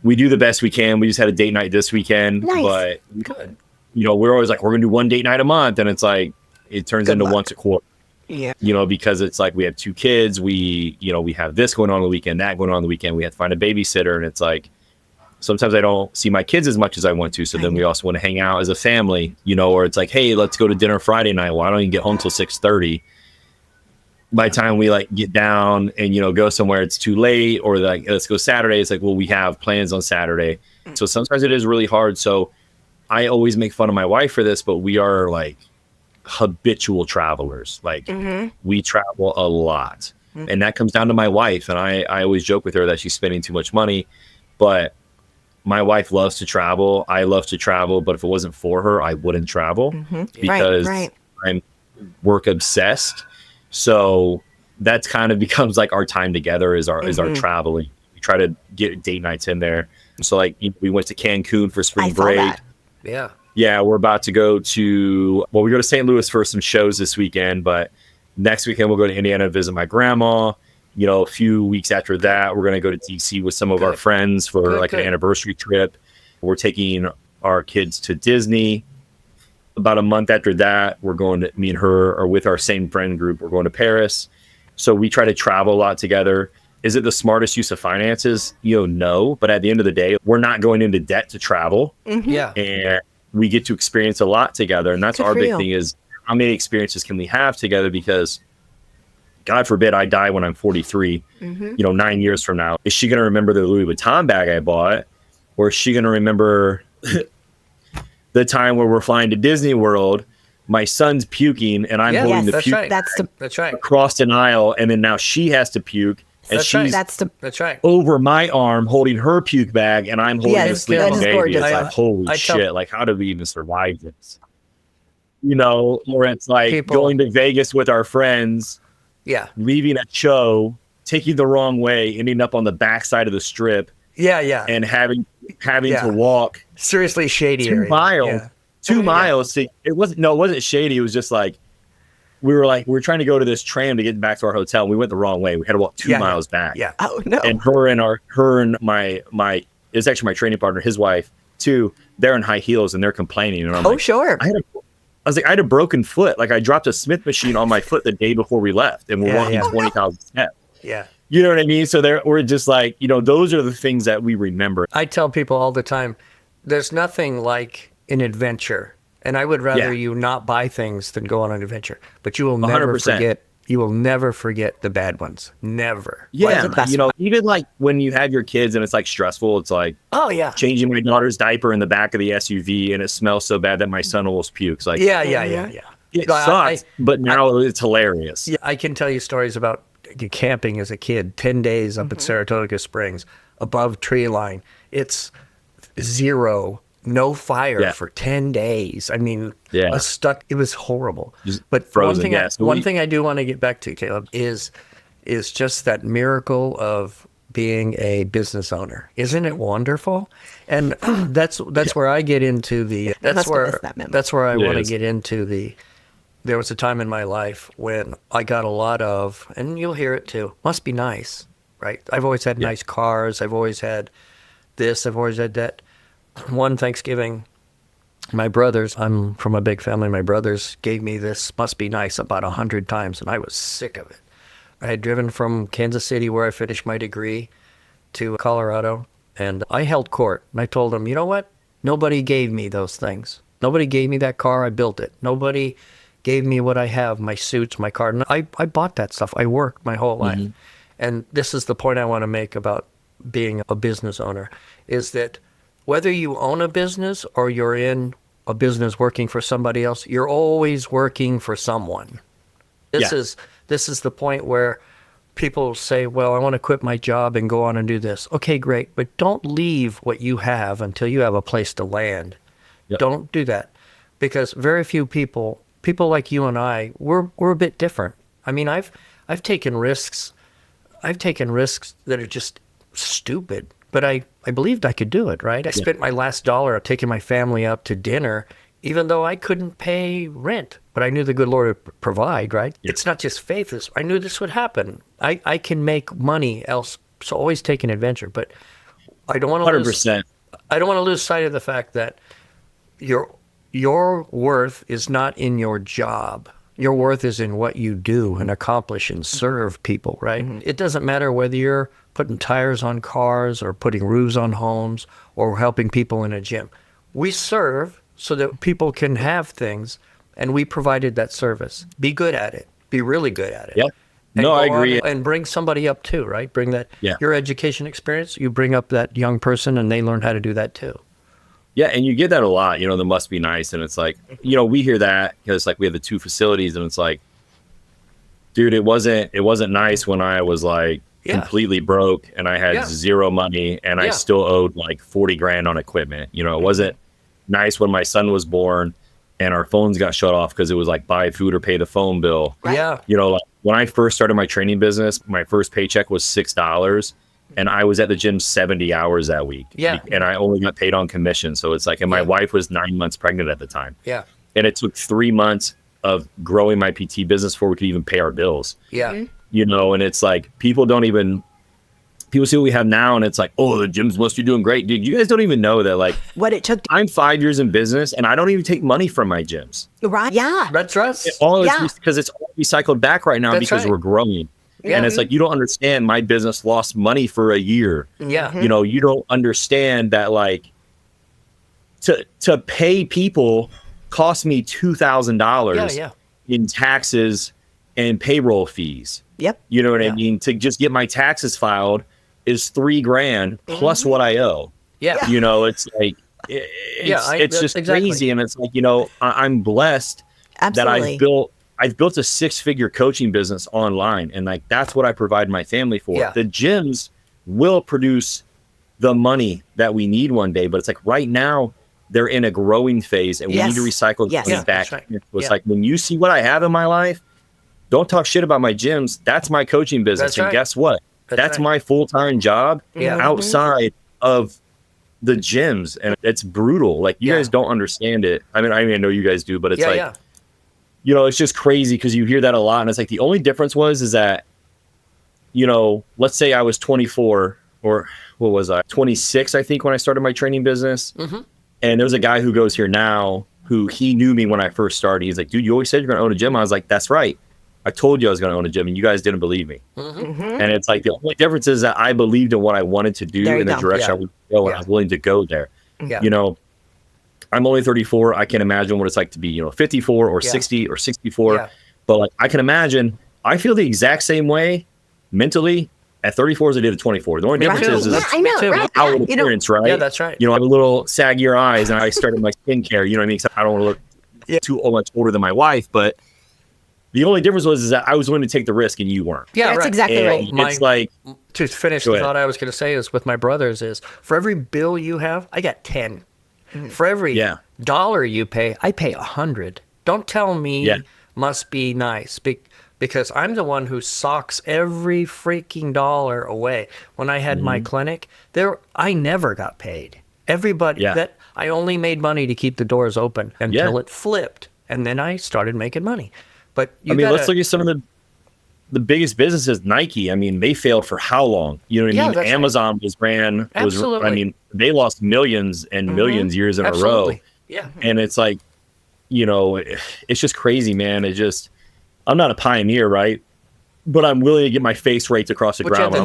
we do the best we can. We just had a date night this weekend, but we're always like, we're going to do one date night a month. And it's like, it turns into once a quarter. Yeah. Because it's like we have 2 kids. We have this going on the weekend, that going on the weekend. We have to find a babysitter. And it's like, sometimes I don't see my kids as much as I want to. So then we also want to hang out as a family, or it's like, hey, let's go to dinner Friday night. Well, I don't even get home till 6:30. By the time we like get down and, go somewhere, it's too late. Or like, let's go Saturday. It's like, well, we have plans on Saturday. So sometimes it is really hard. So I always make fun of my wife for this, but we are like habitual travelers. Like we travel a lot. And that comes down to my wife. And I always joke with her that she's spending too much money, but my wife loves to travel. I love to travel, but if it wasn't for her, I wouldn't travel because I'm work obsessed. So that's kind of becomes like our time together is our traveling. We try to get date nights in there. So like we went to Cancun for spring break. Yeah, we're about to go to, we go to St. Louis for some shows this weekend, but next weekend we'll go to Indiana to visit my grandma. A few weeks after that, we're going to go to DC with some of our friends for an anniversary trip. We're taking our kids to Disney. About a month after that, we're going to, me and her are with our same friend group. We're going to Paris. So we try to travel a lot together. Is it the smartest use of finances? No. But at the end of the day, we're not going into debt to travel. And we get to experience a lot together. And that's our big thing is how many experiences can we have together? Because God forbid I die when I'm 43, 9 years from now. Is she going to remember the Louis Vuitton bag I bought? Or is she going to remember the time where we're flying to Disney World, my son's puking, and I'm holding the puke That's right. across an aisle, and then now she has to puke, and she's That's right. over my arm holding her puke bag, and I'm holding the sleeping baby. It's like, holy shit, like how did we even survive this? Or it's like going to Vegas with our friends, leaving a show, taking the wrong way, ending up on the backside of the strip. And having to walk seriously shady 2 miles. 2 miles. See, it wasn't shady. It was just like we were trying to go to this tram to get back to our hotel. And we went the wrong way. We had to walk 2 miles back. Oh no. And her and my it's actually my training partner, his wife too. They're in high heels and they're complaining. And I'm sure. I had a broken foot. Like I dropped a Smith machine on my foot the day before we left, and we're walking 20,000 steps. You know what I mean? So we're just like, those are the things that we remember. I tell people all the time, there's nothing like an adventure. And I would rather you not buy things than go on an adventure. But you will never 100%. forget You will never forget the bad ones. Never. Yeah. Even like when you have your kids and it's like stressful, it's like, oh yeah, changing my daughter's diaper in the back of the SUV and it smells so bad that my son almost pukes. Like, yeah. It sucks, but now it's hilarious. Yeah, I can tell you stories about camping as a kid, 10 days up at Saratoga Springs, above tree line. It's 0, no fire for 10 days. I mean, it was horrible. But frozen, one thing I do want to get back to, Caleb, is just that miracle of being a business owner. Isn't it wonderful? And that's where I get into that's where I want to get into there was a time in my life when I got a lot of, and you'll hear it too, must be nice, right? I've always had nice cars. I've always had this. I've always had that. One Thanksgiving, my brothers, I'm from a big family, my brothers gave me this must be nice about 100 times, and I was sick of it. I had driven from Kansas City, where I finished my degree, to Colorado, and I held court. And I told them, you know what? Nobody gave me those things. Nobody gave me that car. I built it. Nobody gave me what I have, my suits, my car. And I bought that stuff. I worked my whole life. And this is the point I want to make about being a business owner, is that whether you own a business or you're in a business working for somebody else, you're always working for someone. This is the point where people say, well, I want to quit my job and go on and do this. Okay, great. But don't leave what you have until you have a place to land. Don't do that, because very few people like you and I, we're a bit different. I mean, I've taken risks. I've taken risks that are just stupid, but I believed I could do it, right? I spent my last dollar taking my family out to dinner, even though I couldn't pay rent, but I knew the good Lord would provide, right? It's not just faith. I knew this would happen. I can make money else, so always take an adventure, but I don't want to 100%. I don't want to lose sight of the fact that your worth is not in your job. Your worth is in what you do and accomplish and serve people, right? It doesn't matter whether you're putting tires on cars or putting roofs on homes or helping people in a gym. We serve so that people can have things, and we provided that service. Be good at it. Be really good at it. Yep. No, I agree. And bring somebody up too, right? Bring that, your education experience, you bring up that young person and they learn how to do that too. Yeah, and you get that a lot, the must be nice. And it's like, we hear that because like we have the 2 facilities, and it's like, dude, it wasn't nice when I was like completely broke and I had 0 money and I still owed like 40 grand on equipment. It wasn't nice when my son was born and our phones got shut off because it was like buy food or pay the phone bill. Yeah. Like when I first started my training business, my first paycheck was $6. And I was at the gym 70 hours that week. Yeah. And I only got paid on commission. So it's like, and my wife was 9 months pregnant at the time. Yeah. And it took 3 months of growing my PT business before we could even pay our bills. Yeah. And it's like, people see what we have now, and it's like, oh, the gyms must be doing great. Dude, you guys don't even know that, like, what it took. I'm 5 years in business, and I don't even take money from my gyms. Right. Yeah. That's us. Because it's all recycled back right now because we're growing. Yeah. And it's like, you don't understand, my business lost money for a year. Yeah. You don't understand that, like, to pay people cost me $2,000 in taxes and payroll fees. Yep. You know what I mean? To just get my taxes filed is $3,000 plus what I owe. Yeah. It's like, it's just crazy. And it's like, I'm blessed that I've built a 6-figure coaching business online. And like, that's what I provide my family for. Yeah. The gyms will produce the money that we need one day. But it's like right now they're in a growing phase and we need to recycle the money back. Right. It's like, when you see what I have in my life, don't talk shit about my gyms. That's my coaching business. And guess what? That's my full-time job outside of the gyms. And it's brutal. Like, you guys don't understand it. I mean, I know you guys do, but it's it's just crazy because you hear that a lot. And it's like, the only difference is that, let's say I was 24 or what was I? 26, I think, when I started my training business. And there's a guy who goes here now who he knew me when I first started. He's like, dude, you always said you're going to own a gym. I was like, that's right. I told you I was going to own a gym and you guys didn't believe me. And it's like, the only difference is that I believed in what I wanted to do in the direction I would go, and I was willing to go there. I'm only 34. I can't imagine what it's like to be, 54 or 60 or 64. But like, I can imagine I feel the exact same way mentally at 34 as I did at 24. The only difference is I know, right? outward appearance, right? Yeah, that's right. You know, I have a little saggier eyes, and I started my skincare. You know what I mean? 'Cause I don't want to look too much older than my wife, but the only difference was that I was willing to take the risk and you weren't. Yeah, that's exactly right. It's like, to finish the thought I was going to say is with my brothers is for every bill you have, I got 10. For every dollar you pay, I pay 100. Don't tell me must be nice because I'm the one who socks every freaking dollar away. When I had my clinic, I never got paid. Everybody that I only made money to keep the doors open until it flipped, and then I started making money. But let's look at some of the biggest businesses. Nike, I mean, they failed for how long? You know what I mean? Amazon Absolutely. I mean, they lost millions and millions years in a row. Yeah. And it's like, you know, it's just crazy, man. I'm not a pioneer, right? But I'm willing to get my face raked across the ground. You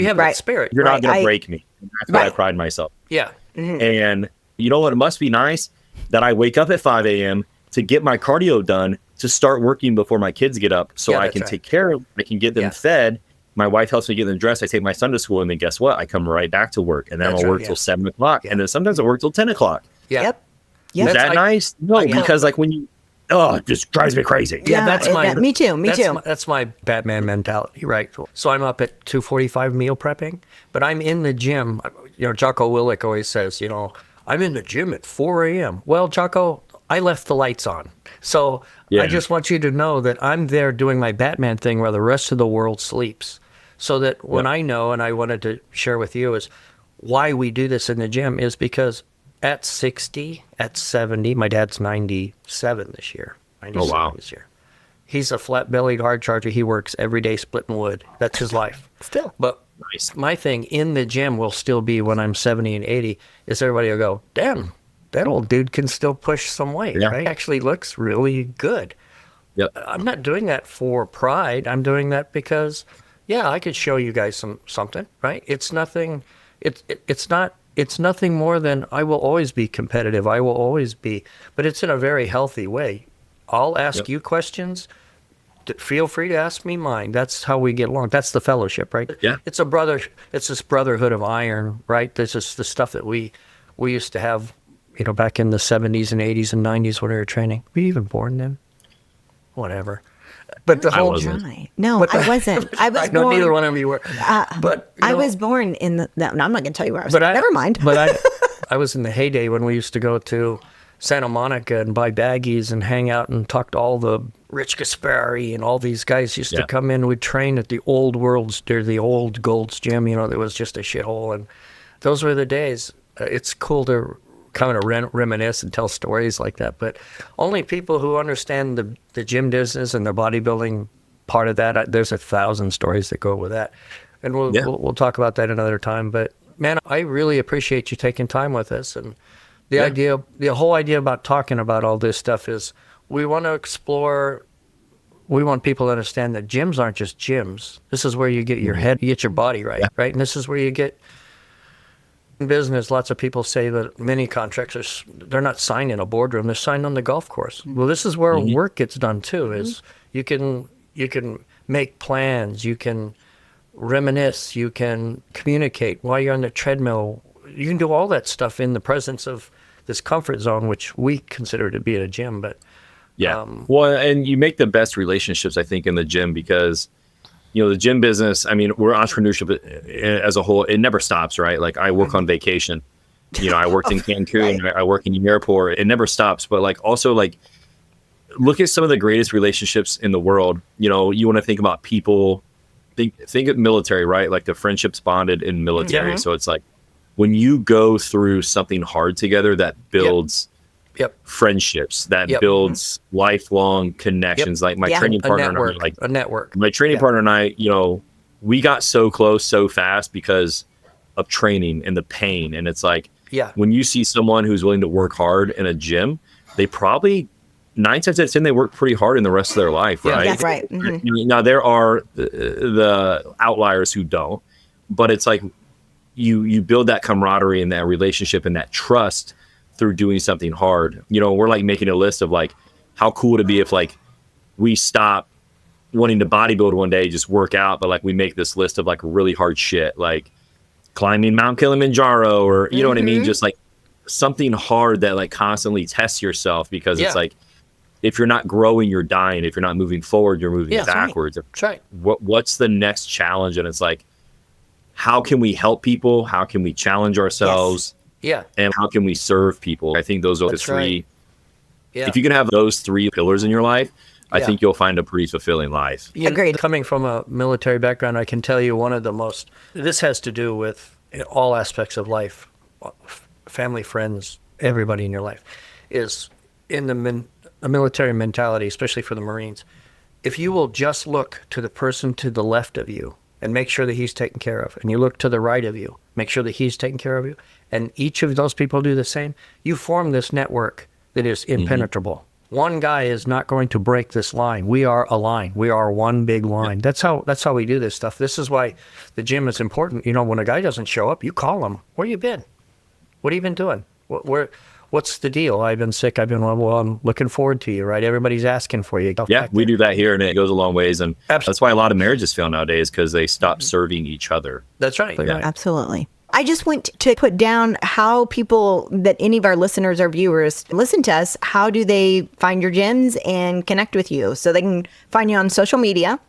have that spirit. You're not going to break me. That's why I pride myself. Yeah. And you know what? It must be nice that I wake up at 5 a.m. to get my cardio done, to start working before my kids get up so I can take care of them. I can get them fed. My wife helps me get them dressed. I take my son to school, and then guess what? I come right back to work, and then I'll work till 7 o'clock. And then sometimes I work till 10 o'clock. Yep. Is that nice? No, because like when you, it just drives me crazy. Yeah, that's me too. That's my Batman mentality, right? So I'm up at 2:45 meal prepping, but I'm in the gym. You know, Jocko Willink always says, you know, I'm in the gym at 4 a.m. Well, Jocko, I left the lights on. So I just want you to know that I'm there doing my Batman thing while the rest of the world sleeps. So that when I know, and I wanted to share with you, is why we do this in the gym is because at 60, at 70, my dad's 97 this year. 97 this year. He's a flat-bellied hard charger. He works every day splitting wood. That's his life. Still. But my thing in the gym will still be when I'm 70 and 80 is everybody will go, damn, that old dude can still push some weight, right? Actually looks really good. Yep. I'm not doing that for pride. I'm doing that because, I could show you guys something, right? It's nothing. It's nothing more than I will always be competitive. I will always be, but it's in a very healthy way. I'll ask you questions. Feel free to ask me mine. That's how we get along. That's the fellowship, right? Yeah. It's this brotherhood of iron, right? This is the stuff that we used to have, you know, back in the 70s and 80s and 90s when we were training. Were you even born then? Whatever. But the whole No, I wasn't. I was no, born. neither one of you were. But I was born in the. No, I'm not going to tell you where I was. Never mind. But I was in the heyday when we used to go to Santa Monica and buy baggies and hang out and talk to all the Rich Gaspari and all these guys used to come in. We'd train at the old Gold's Gym. You know, there was just a shithole, and those were the days. It's cool to kind of reminisce and tell stories like that, but only people who understand the gym business and the bodybuilding part of that, there's 1,000 stories that go with that, and we'll talk about that another time. But man, I really appreciate you taking time with us, and the whole idea about talking about all this stuff is we want to explore. We want people to understand that gyms aren't just gyms. This is where you get your head, you get your body right, right, and this is where you get. In business, lots of people say that many contracts they're not signed in a boardroom; they're signed on the golf course. Well, this is where work gets done too. Is you can make plans, you can reminisce, you can communicate while you're on the treadmill. You can do all that stuff in the presence of this comfort zone, which we consider to be at a gym. But well, and you make the best relationships, I think, in the gym because. You know, the gym business, I mean, we're entrepreneurship as a whole. It never stops, right? Like I work on vacation, you know, I worked in Cancun, I work in the airport. It never stops. But like, also like, look at some of the greatest relationships in the world. You know, you want to think about people, think of military, right? Like the friendships bonded in military. So it's like when you go through something hard together that builds friendships, that builds lifelong connections. Like my training partner and I, like a network. My training partner and I, you know, we got so close so fast because of training and the pain. And it's like, when you see someone who's willing to work hard in a gym, they probably 9 times out of 10 they work pretty hard in the rest of their life, right? That's right. Now there are the outliers who don't, but it's like you build that camaraderie and that relationship and that trust through doing something hard. You know, we're like making a list of like how cool would it be if like we stop wanting to bodybuild one day, just work out, but like we make this list of like really hard shit, like climbing Mount Kilimanjaro, or you know what I mean? Just like something hard that like constantly tests yourself, because it's like, if you're not growing, you're dying. If you're not moving forward, you're moving backwards. That's right. What's the next challenge? And it's like, how can we help people? How can we challenge ourselves? Yeah. And how can we serve people? I think those are the three. Right. Yeah. If you can have those three pillars in your life, I think you'll find a pretty fulfilling life. Agreed. Coming from a military background, I can tell you one of the most, this has to do with all aspects of life, family, friends, everybody in your life, is in the military mentality, especially for the Marines. If you will just look to the person to the left of you and make sure that he's taken care of, and you look to the right of you, make sure that he's taken care of you, and each of those people do the same, you form this network that is impenetrable. One guy is not going to break this line. We are a line. We are one big line. That's how we do this stuff. This is why the gym is important. You know, when a guy doesn't show up, you call him. Where you been? What have you been doing? What's the deal? I've been sick. I've been, well, I'm looking forward to you, right? Everybody's asking for you. Yeah, we do that here, and it goes a long ways. And that's why a lot of marriages fail nowadays, because they stop serving each other. That's right. Yeah. Absolutely. I just want to put down how people, that any of our listeners or viewers listen to us, how do they find your gyms and connect with you? So they can find you on social media.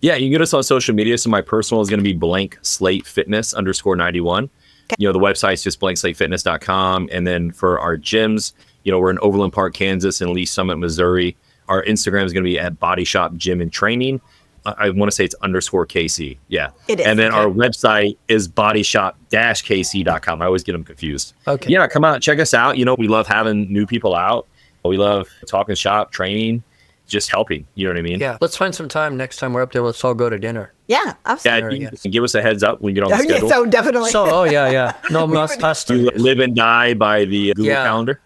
Yeah, you can get us on social media. So my personal is going to be @blankslate_91. Okay. You know, the website's just blankslatefitness.com. And then for our gyms, you know, we're in Overland Park, Kansas, and Lee Summit, Missouri. Our Instagram is going to be @Body Shop Gym and Training. I want to say it's _KC. Yeah. It is. And then our website is bodyshop-kc.com. I always get them confused. Okay. Yeah, come out, check us out. You know, we love having new people out. We love talking shop, training, just helping. You know what I mean? Yeah. Let's find some time next time we're up there. Let's all go to dinner. Yeah, absolutely. Yeah, you can give us a heads up when we get on the schedule. So definitely. So, yeah. No, us You live and die by the Google Calendar.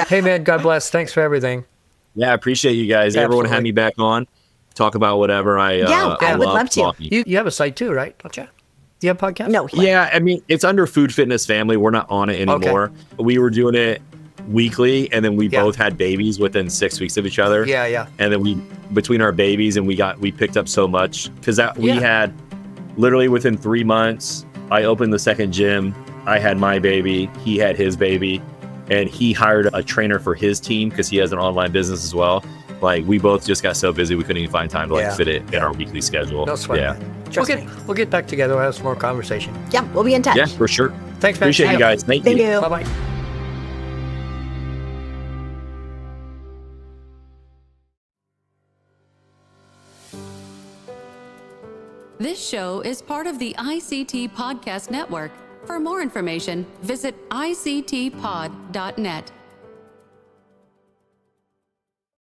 Hey, man, God bless. Thanks for everything. Yeah, I appreciate you guys. Everyone had me back on. Talk about whatever I would love to. You have a site too, right? Don't you? Do you have a podcast? No. Yeah, I mean, it's under Food Fitness Family. We're not on it anymore. Okay. We were doing it weekly, and then we both had babies within 6 weeks of each other. Yeah. And then between our babies, and we picked up so much, because we had literally within 3 months, I opened the second gym. I had my baby. He had his baby, and he hired a trainer for his team because he has an online business as well. Like, we both just got so busy we couldn't even find time to fit it in our weekly schedule. No sweat. Yeah. We'll get back together. We'll have some more conversation. Yeah, we'll be in touch. Yeah, for sure. Thanks, man. Appreciate you guys. Thank you. Bye-bye. This show is part of the ICT Podcast Network. For more information, visit ictpod.net.